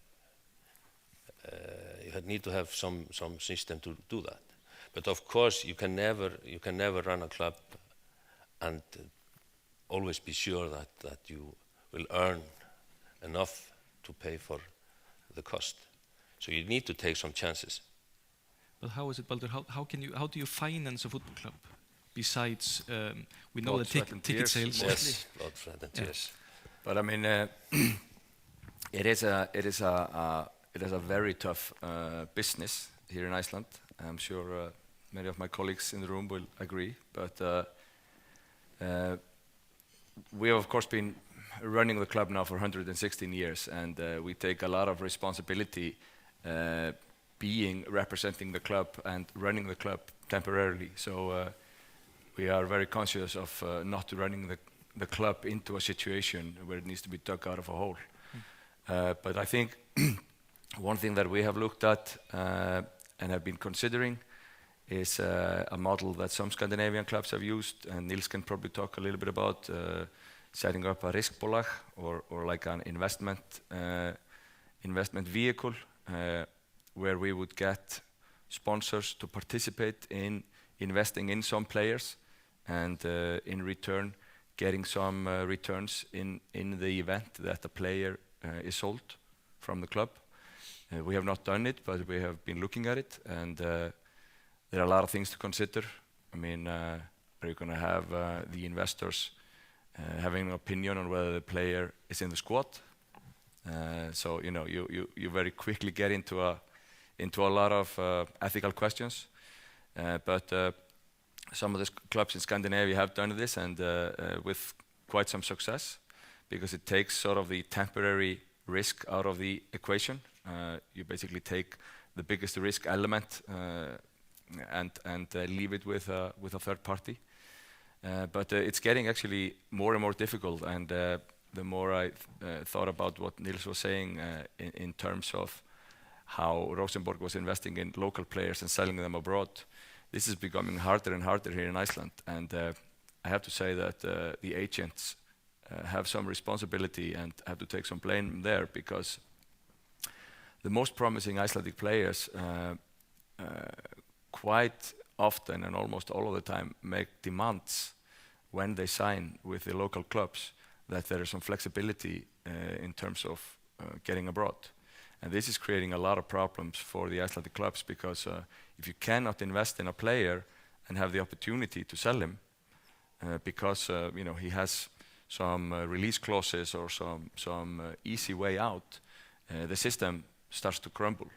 some system to do that. But of course, you can never run a club and always be sure that you will earn enough to pay for the cost. So you need to take some chances. But how is it, Baldur? How do you finance a football club? Besides, we know the ticket sales. Yes, blood, sweat, and tears. But I mean, it is a very tough business here in Iceland. I'm sure many of my colleagues in the room will agree. But we have, of course, been running the club now for 116 years, and we take a lot of responsibility representing the club and running the club temporarily. So we are very conscious of not running the club into a situation where it needs to be dug out of a hole. But I think one thing that we have looked at and have been considering is a model that some Scandinavian clubs have used, and Nils can probably talk a little bit about setting up a riskbolag or like an investment vehicle where we would get sponsors to participate in investing in some players and in return getting some returns in the event that the player is sold from the club. We have not done it, but we have been looking at it, and there are a lot of things to consider. I mean, are you going to have the investors having an opinion on whether the player is in the squad? So you know, you very quickly get into a lot of ethical questions. But some of the clubs in Scandinavia have done this, and with quite some success, because it takes sort of the temporary risk out of the equation. You basically take the biggest risk element and leave it with a third party. But it's getting actually more and more difficult, and the more I thought about what Nils was saying in terms of how Rosenborg was investing in local players and selling them abroad, this is becoming harder and harder here in Iceland. And I have to say that the agents have some responsibility and have to take some blame there, because the most promising Icelandic players quite often and almost all of the time make demands when they sign with the local clubs that there is some flexibility in terms of getting abroad. And this is creating a lot of problems for the Icelandic clubs, because if you cannot invest in a player and have the opportunity to sell him because you know, he has some release clauses or some easy way out, the system starts to crumble.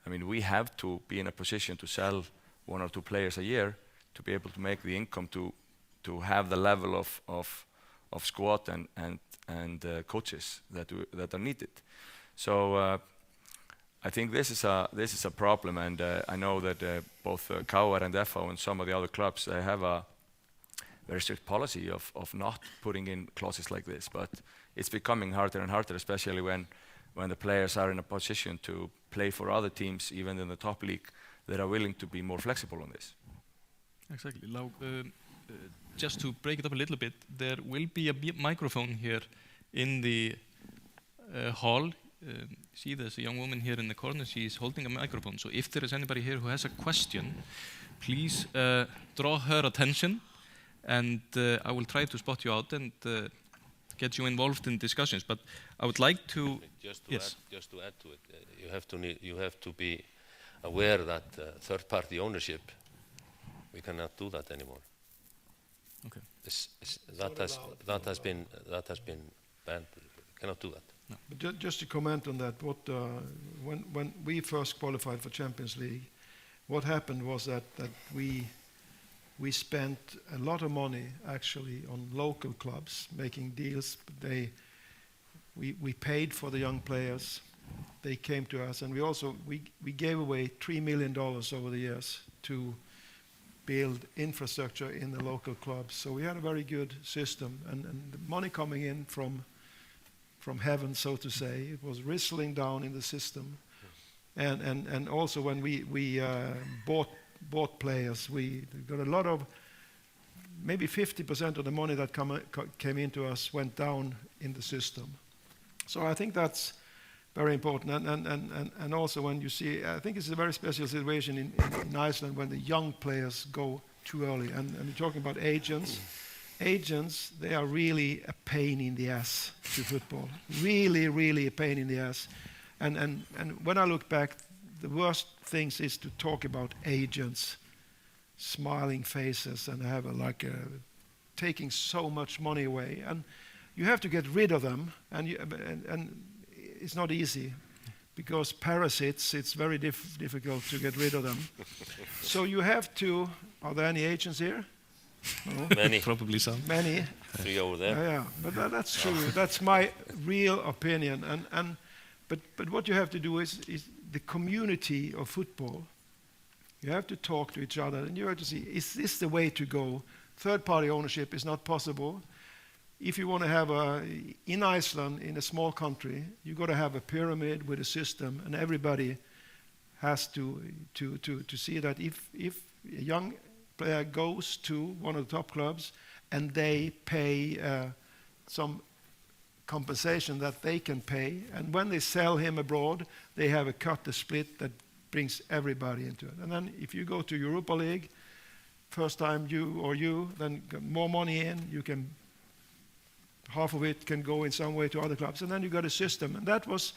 I mean, we have to be in a position to sell 1 or 2 players a year to be able to make the income to have the level of squad and coaches that are needed. So I think this is a problem, and I know that both KR and FH and some of the other clubs have a very strict policy of not putting in clauses like this. But it's becoming harder and harder, especially when the players are in a position to play for other teams, even in the top league, that are willing to be more flexible on this. Exactly. Now, just to break it up a little bit, there will be a microphone here in the hall. See, there's a young woman here in the corner. She is holding a microphone. So if there is anybody here who has a question, please draw her attention, and I will try to spot you out and get you involved in discussions. But I would like to just to add to it, you have to be aware that third-party ownership, we cannot do that anymore. Okay. That has been banned. We cannot do that. No. But just to comment on that, when we first qualified for Champions League, what happened was that we spent a lot of money actually on local clubs making deals. We paid for the young players. They came to us, and we gave away $3 million over the years to build infrastructure in the local clubs. So we had a very good system, and the money coming in from heaven, so to say. It was whistling down in the system, And also when we bought players, we got a lot of, maybe 50% of the money that came into us went down in the system. So I think that's very important. And also when you see, I think it's a very special situation in Iceland when the young players go too early. And you're talking about agents. Agents, they are really a pain in the ass to football. Really, really a pain in the ass. And when I look back, the worst things is to talk about agents, smiling faces, and have taking so much money away. And you have to get rid of them, and it's not easy, because parasites, it's very difficult to get rid of them. So you have to, are there any agents here? No? Many. Probably some. Many. 3 over there. Yeah, but that's true. That's my real opinion. But what you have to do is the community of football. You have to talk to each other, and you have to see, is this the way to go? Third-party ownership is not possible. If you want to have in Iceland, in a small country, you've got to have a pyramid with a system, and everybody has to see that if a young player goes to one of the top clubs and they pay some compensation that they can pay, and when they sell him abroad, they have a cut, a split that brings everybody into it. And then if you go to Europa League, first time you then get more money in, you can, half of it can go in some way to other clubs, and then you got a system. And that was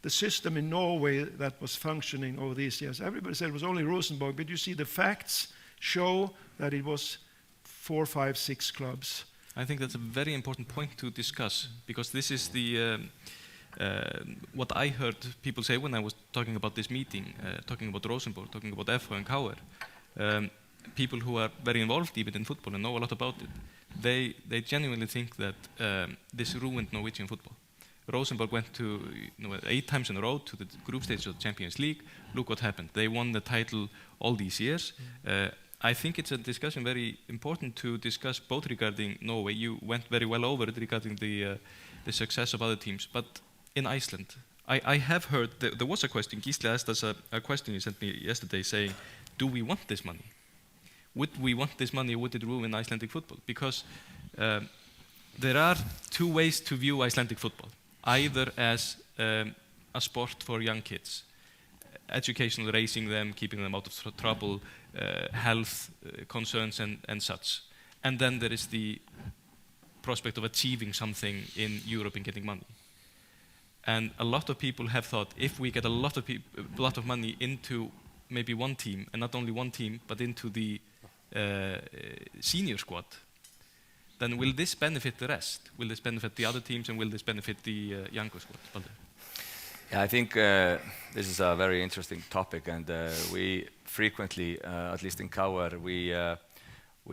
the system in Norway that was functioning over these years. Everybody said it was only Rosenborg, but you see the facts show that it was 4, 5, 6 clubs. I think that's a very important point to discuss, because this is the what I heard people say when I was talking about this meeting, talking about Rosenborg, talking about FH and KR. People who are very involved even in football and know a lot about it, they genuinely think that this ruined Norwegian football. Rosenborg went to 8 times in a row to the group stage of the Champions League. Look what happened. They won the title all these years. I think it's a discussion very important to discuss both regarding Norway. You went very well over it regarding the success of other teams. But in Iceland, I have heard, there was a question, Gisle asked us a question he sent me yesterday saying, do we want this money? Would we want this money, or would it ruin Icelandic football? Because there are 2 ways to view Icelandic football. Either as a sport for young kids, educational, raising them, keeping them out of trouble, health concerns and such. And then there is the prospect of achieving something in Europe and getting money. And a lot of people have thought, if we get a lot of money into maybe one team, and not only one team, but into the senior squad, then will this benefit the rest? Will this benefit the other teams, and will this benefit the younger squad? Baldur? Yeah, I think this is a very interesting topic, and we frequently, at least in KR, we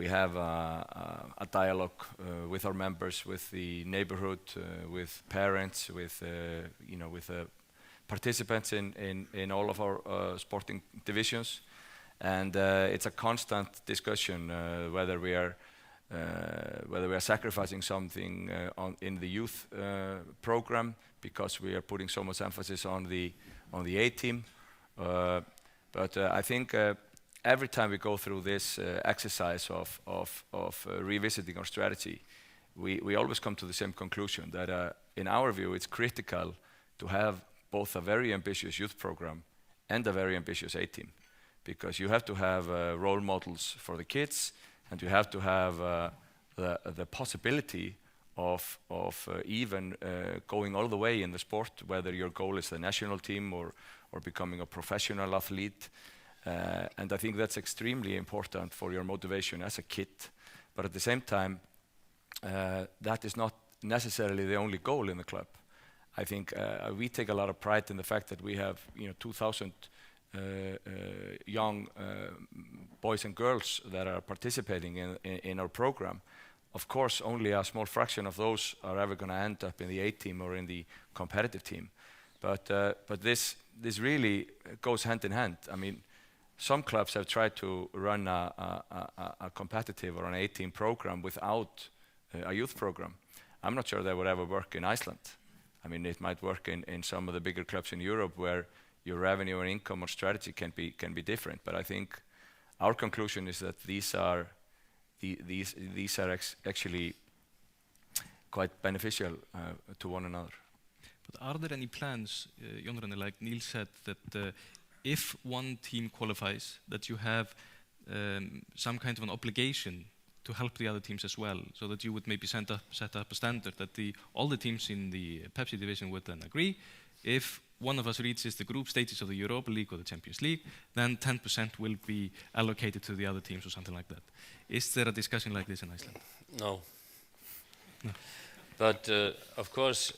have a dialogue with our members, with the neighborhood, with parents, with participants in all of our sporting divisions, and it's a constant discussion whether we are sacrificing something in the youth program because we are putting so much emphasis on the A team. But I think every time we go through this exercise of revisiting our strategy, we always come to the same conclusion that in our view it's critical to have both a very ambitious youth program and a very ambitious A team, because you have to have role models for the kids, and you have to have the possibility of even going all the way in the sport, whether your goal is the national team or becoming a professional athlete. And I think that's extremely important for your motivation as a kid. But at the same time, that is not necessarily the only goal in the club. I think we take a lot of pride in the fact that we have 2,000 young boys and girls that are participating in our program. Of course, only a small fraction of those are ever going to end up in the A team or in the competitive team. But this really goes hand in hand. I mean, some clubs have tried to run a competitive or an A team program without a youth program. I'm not sure that would ever work in Iceland. I mean, it might work in some of the bigger clubs in Europe where your revenue or income or strategy can be different. But I think our conclusion is that these are actually quite beneficial to one another. But are there any plans, Jón Rúnar, like Nils said, that if one team qualifies, that you have some kind of an obligation to help the other teams as well, so that you would maybe set up a standard that all the teams in the Pepsi division would then agree, if one of us reaches the group stages of the Europa League or the Champions League, then 10% will be allocated to the other teams or something like that. Is there a discussion like this in Iceland? No. But of course,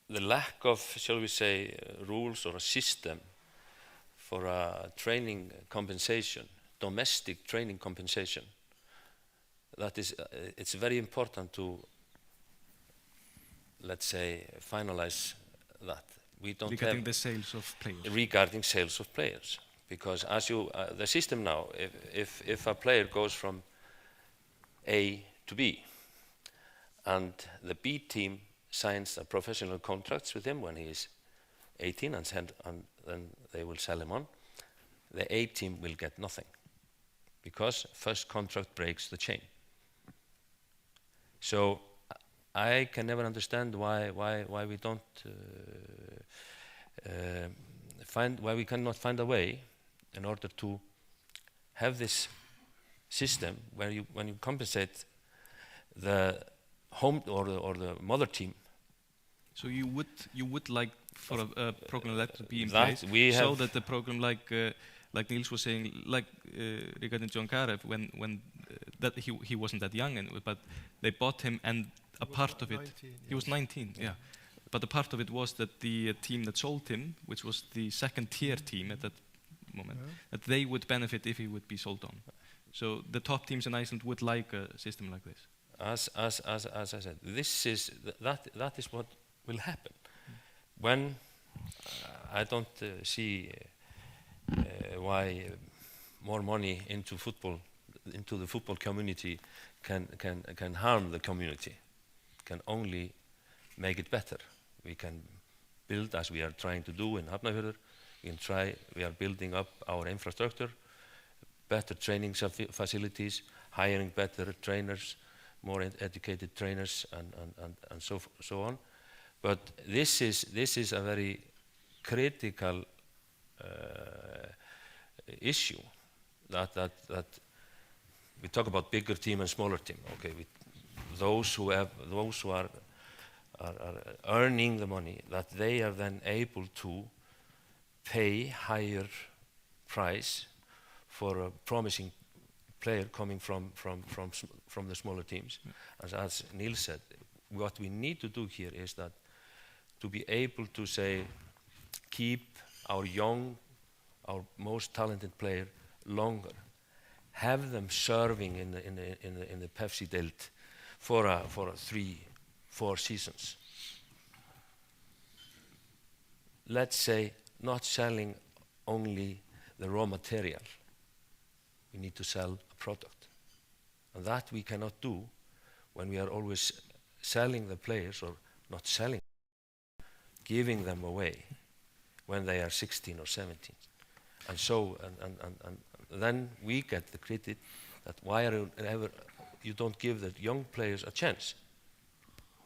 the lack of, shall we say, rules or a system for a training compensation, domestic training compensation, that is, it's very important to, let's say, finalize that. We don't regarding have the sales of players. Regarding sales of players, because as you, the system now, if a player goes from A to B, and the B team signs a professional contracts with him when he is 18, and then they will sell him on, the A team will get nothing, because first contract breaks the chain. So I can never understand why we don't why we cannot find a way in order to have this system where when you compensate the home or the mother team. So you would like for a program like that to be in that place, so that the program like Nils was saying, like regarding John Karev, when that he wasn't that young, but they bought him, and a part of it, 19, he was 19, yeah. But a part of it was that the team that sold him, which was the second tier team at that moment, that they would benefit if he would be sold on. So the top teams in Iceland would like a system like this. As I said, this is that is what will happen when I don't see why more money into football, into the football community, can harm the community. Can only make it better. We can build, as we are trying to do in Hafnarfjörður. We are building up our infrastructure, better training facilities, hiring better trainers, more educated trainers, and so on. But this is a very critical issue. That we talk about bigger team and smaller team. Okay, those who are earning the money, that they are then able to pay higher price for a promising player coming from the smaller teams. As Nils said, what we need to do here is that to be able to say, keep our most talented player longer, have them serving in the Pepsi Deild for 3-4 seasons. Let's say not selling only the raw material. We need to sell a product. And that we cannot do when we are always selling the players, or not selling, giving them away when they are 16 or 17. And so, and then we get the credit that why you don't give the young players a chance.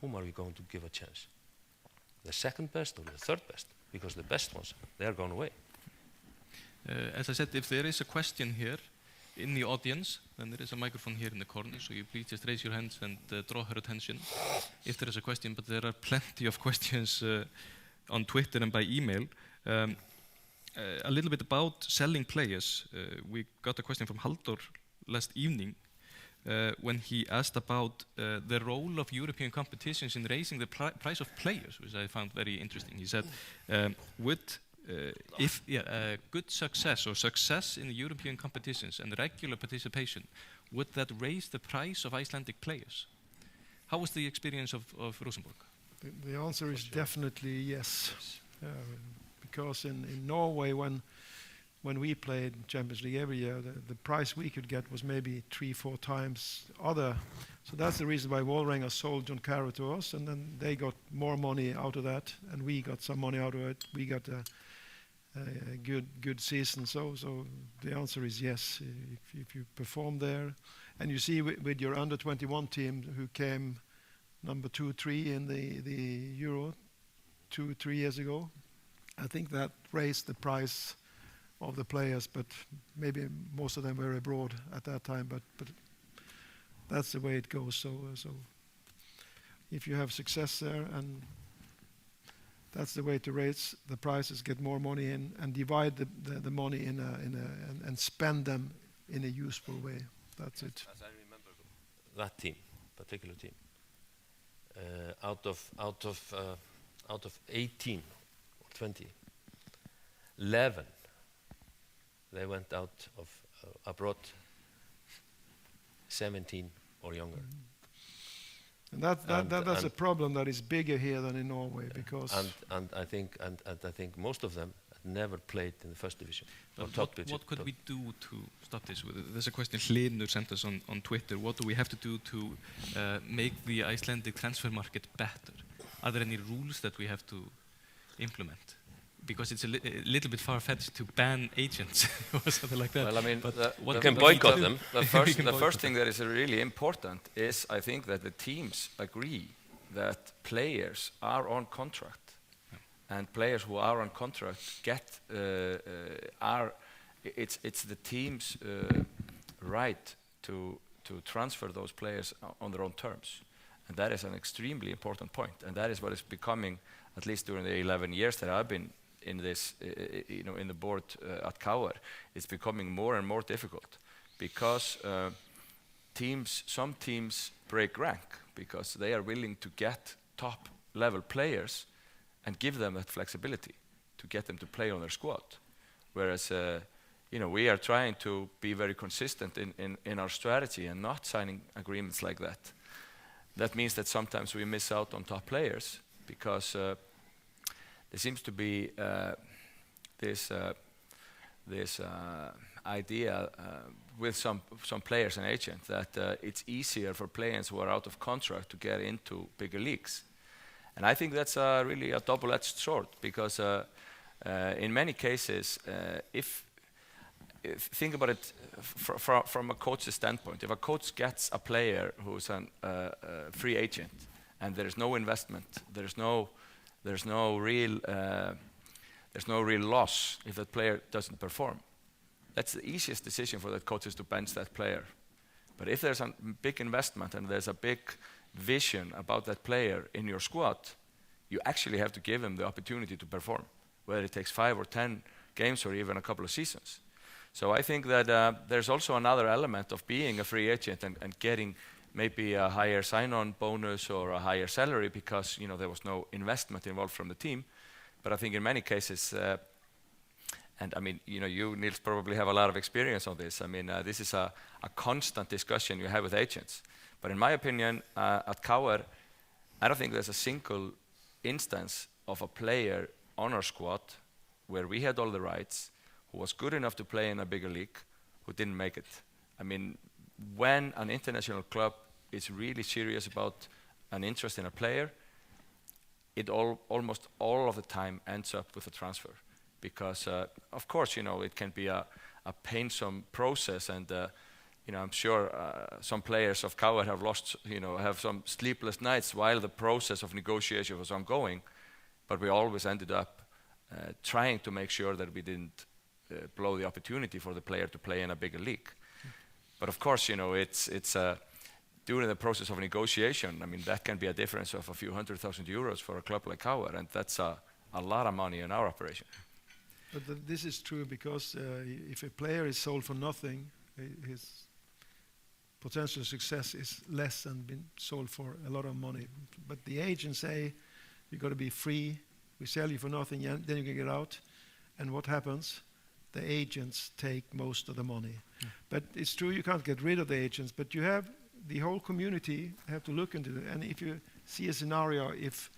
Whom are we going to give a chance? The second best or the third best? Because the best ones, they are gone away. As I said, if there is a question here in the audience, then there is a microphone here in the corner, so you please just raise your hands and draw her attention if there is a question. But there are plenty of questions on Twitter and by email. A little bit about selling players. We got a question from Halldór last evening when he asked about the role of European competitions in raising the price of players, which I found very interesting. He said, good success or success in the European competitions and regular participation, would that raise the price of Icelandic players? How was the experience of Rosenborg? The answer is definitely yes. Because in Norway, when when we played Champions League every year, the price we could get was maybe 3-4 times other. So that's the reason why Vålerenga sold John Carroll to us, and then they got more money out of that, and we got some money out of it. We got a good season. So the answer is yes. If you perform there, and you see with your under 21 team who came number 2-3 in the Euro 2-3 years ago, I think that raised the price of the players, but maybe most of them were abroad at that time, but that's the way it goes. So if you have success there, and that's the way to raise the prices, get more money in, and divide the money and spend them in a useful way. That's it. As I remember that team, particular team, out of 18 or 20, 11 they went out of abroad 17 or younger. And that's a problem that is bigger here than in Norway, because and I think most of them had never played in the first division. What could we do to stop this? There's a question Hlynur sent us on Twitter. What do we have to do to make the Icelandic transfer market better? Are there any rules that we have to implement? Because it's a little bit far-fetched to ban agents or something like that. Well, I mean, we can boycott them. The first thing that is really important is, I think, that the teams agree that players are on contract, and players who are on contract get it's the team's right to transfer those players on their own terms, and that is an extremely important point, and that is what is becoming, at least during the 11 years that I've been in this, in the board at KR, it's becoming more and more difficult, because some teams break rank because they are willing to get top level players and give them that flexibility to get them to play on their squad, whereas we are trying to be very consistent in our strategy and not signing agreements like that. That means that sometimes we miss out on top players because there seems to be this idea with some players and agents that it's easier for players who are out of contract to get into bigger leagues. And I think that's really a double-edged sword, because in many cases, if think about it from a coach's standpoint, if a coach gets a player who's a free agent and there is no investment, there's no real loss if that player doesn't perform. That's the easiest decision for that coach, is to bench that player. But if there's a big investment and there's a big vision about that player in your squad, you actually have to give him the opportunity to perform, whether it takes 5 or 10 games or even a couple of seasons. So I think that there's also another element of being a free agent and getting maybe a higher sign-on bonus or a higher salary, because there was no investment involved from the team. But I think in many cases, and I mean, you, Nils, probably have a lot of experience on this. I mean, this is a constant discussion you have with agents. But in my opinion, at KR, I don't think there's a single instance of a player on our squad where we had all the rights, who was good enough to play in a bigger league, who didn't make it. I mean, when an international club is really serious about an interest in a player, it almost all of the time ends up with a transfer. Because, of course, it can be a painful process, and I'm sure some players of KR have have some sleepless nights while the process of negotiation was ongoing, but we always ended up trying to make sure that we didn't blow the opportunity for the player to play in a bigger league. But of course, it's during the process of negotiation, I mean, that can be a difference of a few €100,000 for a club like KR, and that's a lot of money in our operation. But this is true, because if a player is sold for nothing, his potential success is less than being sold for a lot of money. But the agents say, you've got to be free, we sell you for nothing, then you can get out. And what happens? The agents take most of the money. But it's true, you can't get rid of the agents, but you have the whole community have to look into it. And if you see a scenario, if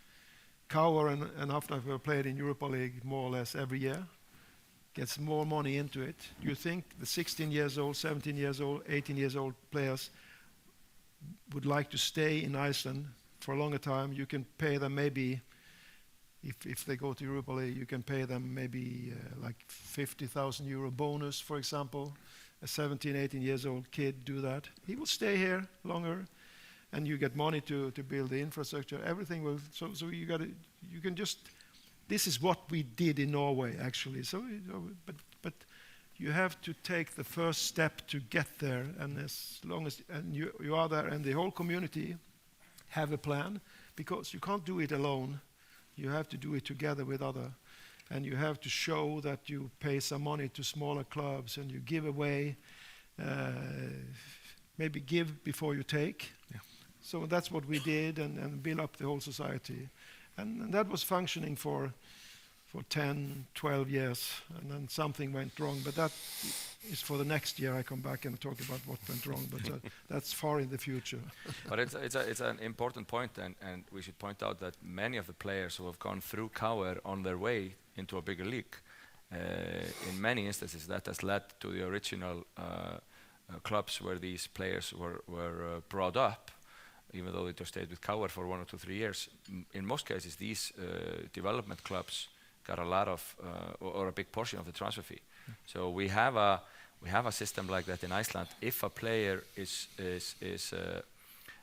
KR and Hafnarfjörður played in Europa League more or less every year, gets more money into it. You think the 16 years old, 17 years old, 18 years old players would like to stay in Iceland for a longer time? You can pay them maybe, if they go to Europa League, you can pay them maybe like 50,000 euro bonus, for example. A 17, 18 years old kid do that. He will stay here longer, and you get money to build the infrastructure. Everything will. So you can just. This is what we did in Norway, actually. So, but you have to take the first step to get there, and as long as you are there, and the whole community have a plan, because you can't do it alone. You have to do it together with other, and you have to show that you pay some money to smaller clubs, and you give away. Maybe give before you take. Yeah. So that's what we did, and build up the whole society. And that was functioning for 10, 12 years, and then something went wrong. But that is for the next year. I come back and talk about what went wrong, but that's far in the future. But it's an important point, and we should point out that many of the players who have gone through KR on their way into a bigger league, in many instances that has led to the original clubs where these players were brought up, even though they just stayed with KR for 1 or 2, 3 years. In most cases, these development clubs got a lot of, or a big portion of the transfer fee. So we have a system like that in Iceland. If a player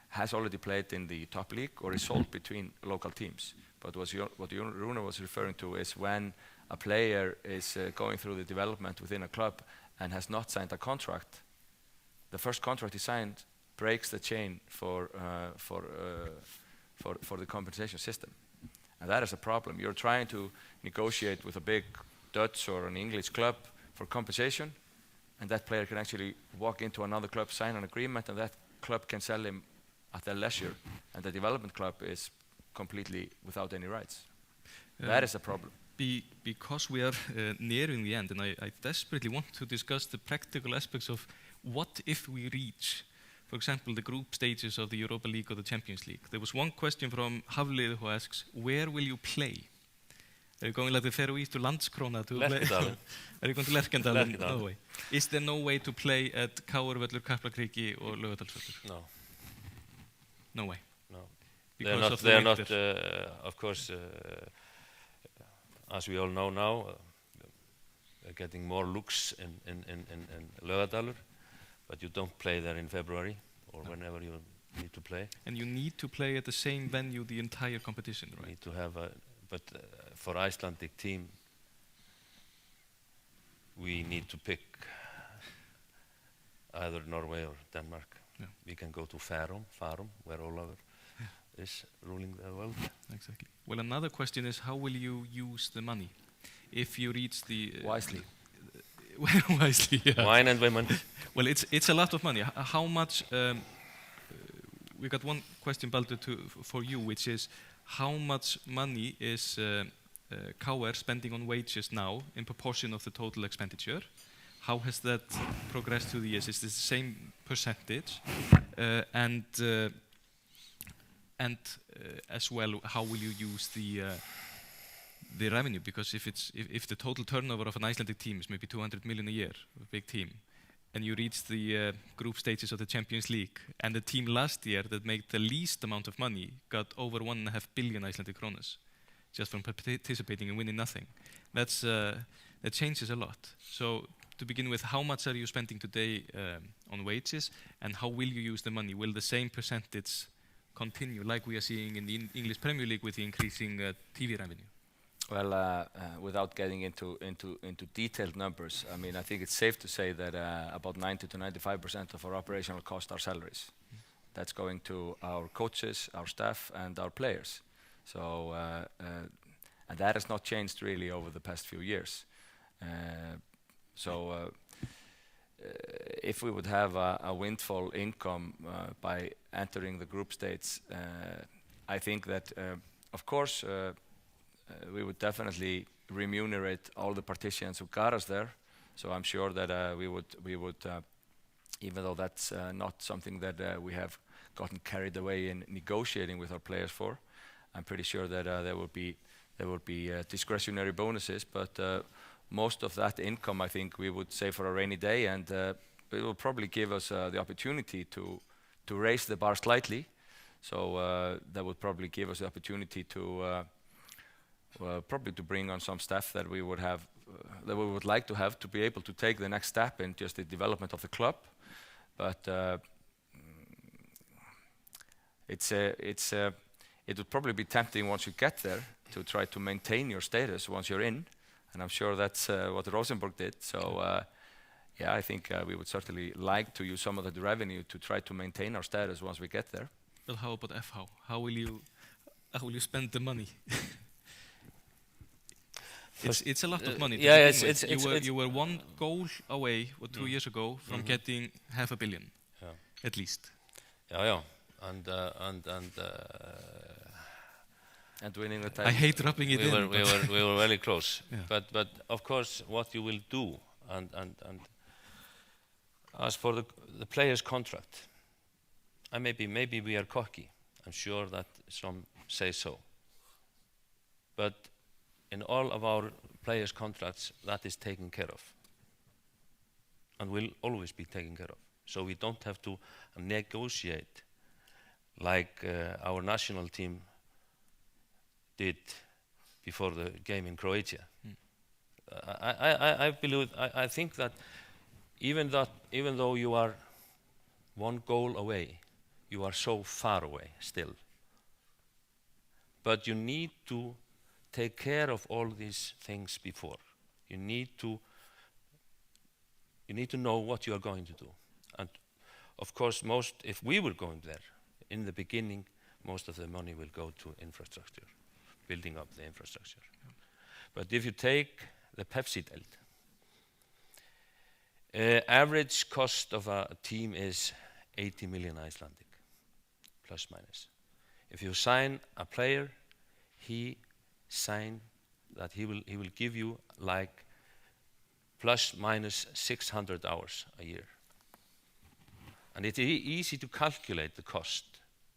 has already played in the top league or is sold between local teams. But what Jón Rúnar was referring to is when a player is going through the development within a club and has not signed a contract, the first contract he signed breaks the chain for the compensation system, and that is a problem. You're trying to negotiate with a big Dutch or an English club for compensation, and that player can actually walk into another club, sign an agreement, and that club can sell him at their leisure, and the development club is completely without any rights. That is a problem. Because we are nearing the end, and I desperately want to discuss the practical aspects of what if we reach, for example, the group stages of the Europa League or the Champions League. There was one question from Hafliði who asks, where will you play? Are you going like the Faroese to Landskrona to play? Are you going to Lerkendal? No way. Is there no way to play at KR-völlur, Kaplakriki or Laugardalsvöllur? No. No way? No. Because They are not, of course, as we all know now, they're getting more looks in Laugardalur. But you don't play there in February or whenever you need to play. And you need to play at the same venue the entire competition, right? You need to have but for Icelandic team, we need to pick either Norway or Denmark. Yeah. We can go to Fyrrum, where Ólafur is ruling the world. Exactly. Well, another question is, how will you use the money if you reach the... Wisely. Wisely, yeah. Wine and women. Well, it's a lot of money. How much? We got one question, Baldur, for you, which is how much money is KR spending on wages now in proportion of the total expenditure? How has that progressed through the years? Is this the same percentage? And as well, how will you use the revenue? Because if the total turnover of an Icelandic team is maybe 200 million a year, a big team, and you reach the group stages of the Champions League, and the team last year that made the least amount of money got over 1.5 billion Icelandic kronas just from participating and winning nothing. That changes a lot. So to begin with, how much are you spending today on wages, and how will you use the money? Will the same percentage continue like we are seeing in the English Premier League with the increasing TV revenue? Well, without getting into detailed numbers, I mean, I think it's safe to say that about 90 to 95% of our operational costs are salaries. That's going to our coaches, our staff, and our players. So, and that has not changed really over the past few years. If we would have a windfall income by entering the group states, I think that, of course, we would definitely remunerate all the participants who got us there. So I'm sure that we would, even though that's not something that we have gotten carried away in negotiating with our players for, I'm pretty sure that there will be discretionary bonuses. But most of that income, I think, we would save for a rainy day, and it will probably give us the opportunity to raise the bar slightly. So that would probably give us the opportunity to probably to bring on some staff that we would have, that we would like to have, to be able to take the next step in just the development of the club. But it would probably be tempting once you get there to try to maintain your status once you're in, and I'm sure that's what Rosenborg did. So yeah, I think we would certainly like to use some of the revenue to try to maintain our status once we get there. Well, how about FH? How will you spend the money? It's a lot of money. Yeah, you were one goal away 2 years ago from getting $500 million, at least. Yeah. And winning the title. I hate rubbing it in. We were very close. Yeah. But of course, what you will do, and as for the player's contract, and maybe we are cocky. I'm sure that some say so. But in all of our players' contracts, that is taken care of, and will always be taken care of. So we don't have to negotiate like our national team did before the game in Croatia. I think that even though you are one goal away, you are so far away still. But you need to take care of all these things before. You need to know what you are going to do. And of course, if we were going there in the beginning, most of the money will go to infrastructure, building up the infrastructure. But if you take the Pepsi-deild, average cost of a team is 80 million Icelandic, plus minus. If you sign a player, he sign that he will give you like plus minus 600 hours a year. And it's easy to calculate the cost.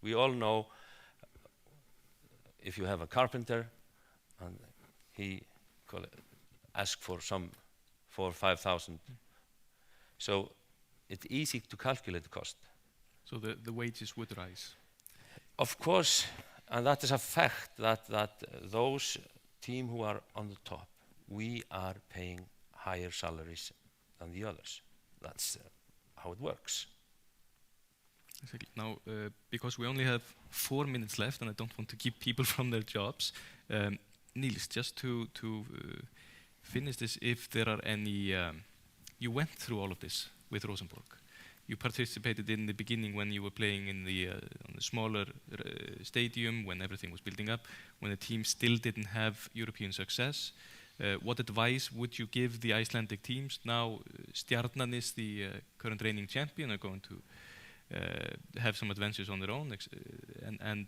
We all know if you have a carpenter and he ask for some 4,000 or 5,000. So it's easy to calculate the cost. So the wages would rise. Of course, and that is a fact that those teams who are on the top, we are paying higher salaries than the others. That's how it works. Exactly. Now, because we only have 4 minutes left, and I don't want to keep people from their jobs, Nils, just to finish this, if there are any, you went through all of this with Rosenborg. You participated in the beginning when you were playing in on the smaller stadium, when everything was building up, when the team still didn't have European success. What advice would you give the Icelandic teams? Now, Stjórnaði is the current reigning champion, are going to have some adventures on their own. And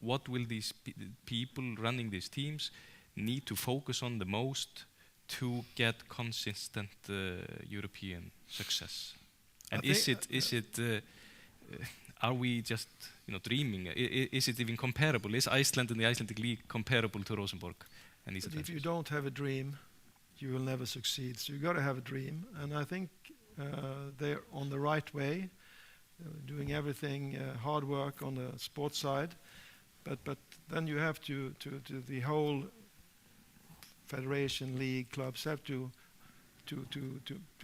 what will these people running these teams need to focus on the most to get consistent European success? And are we just dreaming? Is it even comparable? Is Iceland and the Icelandic League comparable to Rosenborg? And if you don't have a dream, you will never succeed. So you got to have a dream, and I think they're on the right way, doing everything, hard work on the sports side, but then you have to the whole federation, league, clubs have to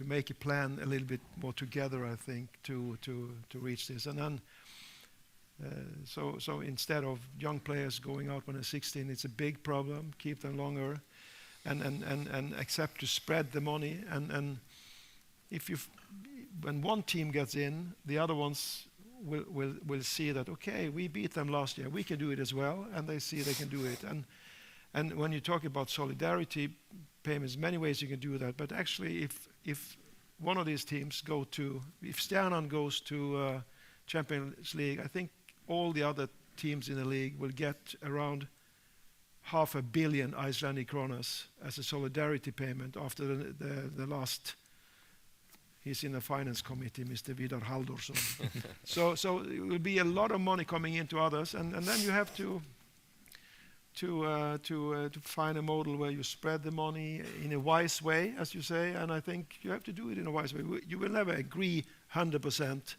make a plan a little bit more together, I think, to reach this. And then so instead of young players going out when they're 16, it's a big problem. Keep them longer, and accept to spread the money. And when one team gets in, the other ones will see that, okay, we beat them last year, we can do it as well, and they see they can do it. And when you talk about solidarity payments, many ways you can do that. But actually, if one of these teams if Stjarnan goes to Champions League, I think all the other teams in the league will get around 500 million Icelandic kronas as a solidarity payment after the last. He's in the finance committee, Mr. Vidar Halldórsson. so it will be a lot of money coming into others, and then you have to to find a model where you spread the money in a wise way, as you say, and I think you have to do it in a wise way. You will never agree 100%,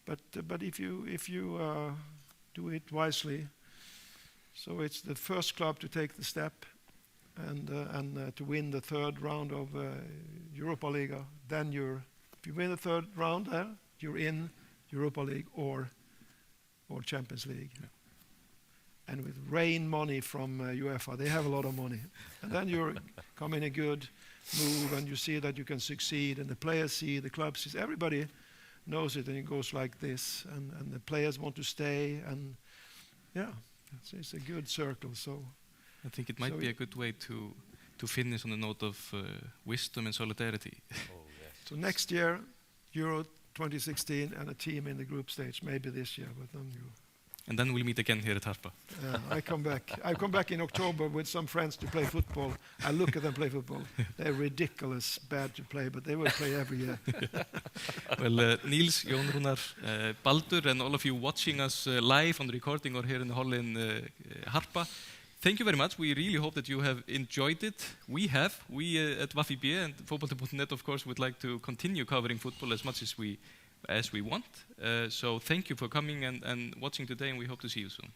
but if you do it wisely, so it's the first club to take the step and to win the third round of Europa League. Then if you win the third round, you're in Europa League or Champions League. Yeah. And with rain money from UEFA, they have a lot of money. And then you come in a good move and you see that you can succeed, and the players see, the club sees, everybody knows it, and it goes like this, and the players want to stay, and yeah, it's a good circle. So I think it might be a good way to finish on a note of wisdom and solidarity. Oh, yes. so next year, Euro 2016, and a team in the group stage, maybe this year, but then you... And then we'll meet again here at Harpa. I come back. I come back in October with some friends to play football. I look at them play football. They're ridiculous, bad to play, but they will play every year. Well, Nils, Jón Rúnar, Baldur, and all of you watching us live on the recording or here in the hall in Harpa, thank you very much. We really hope that you have enjoyed it. We have. We at VFB and fótbolta.net, of course, would like to continue covering football as much as we want. So thank you for coming and watching today, and we hope to see you soon.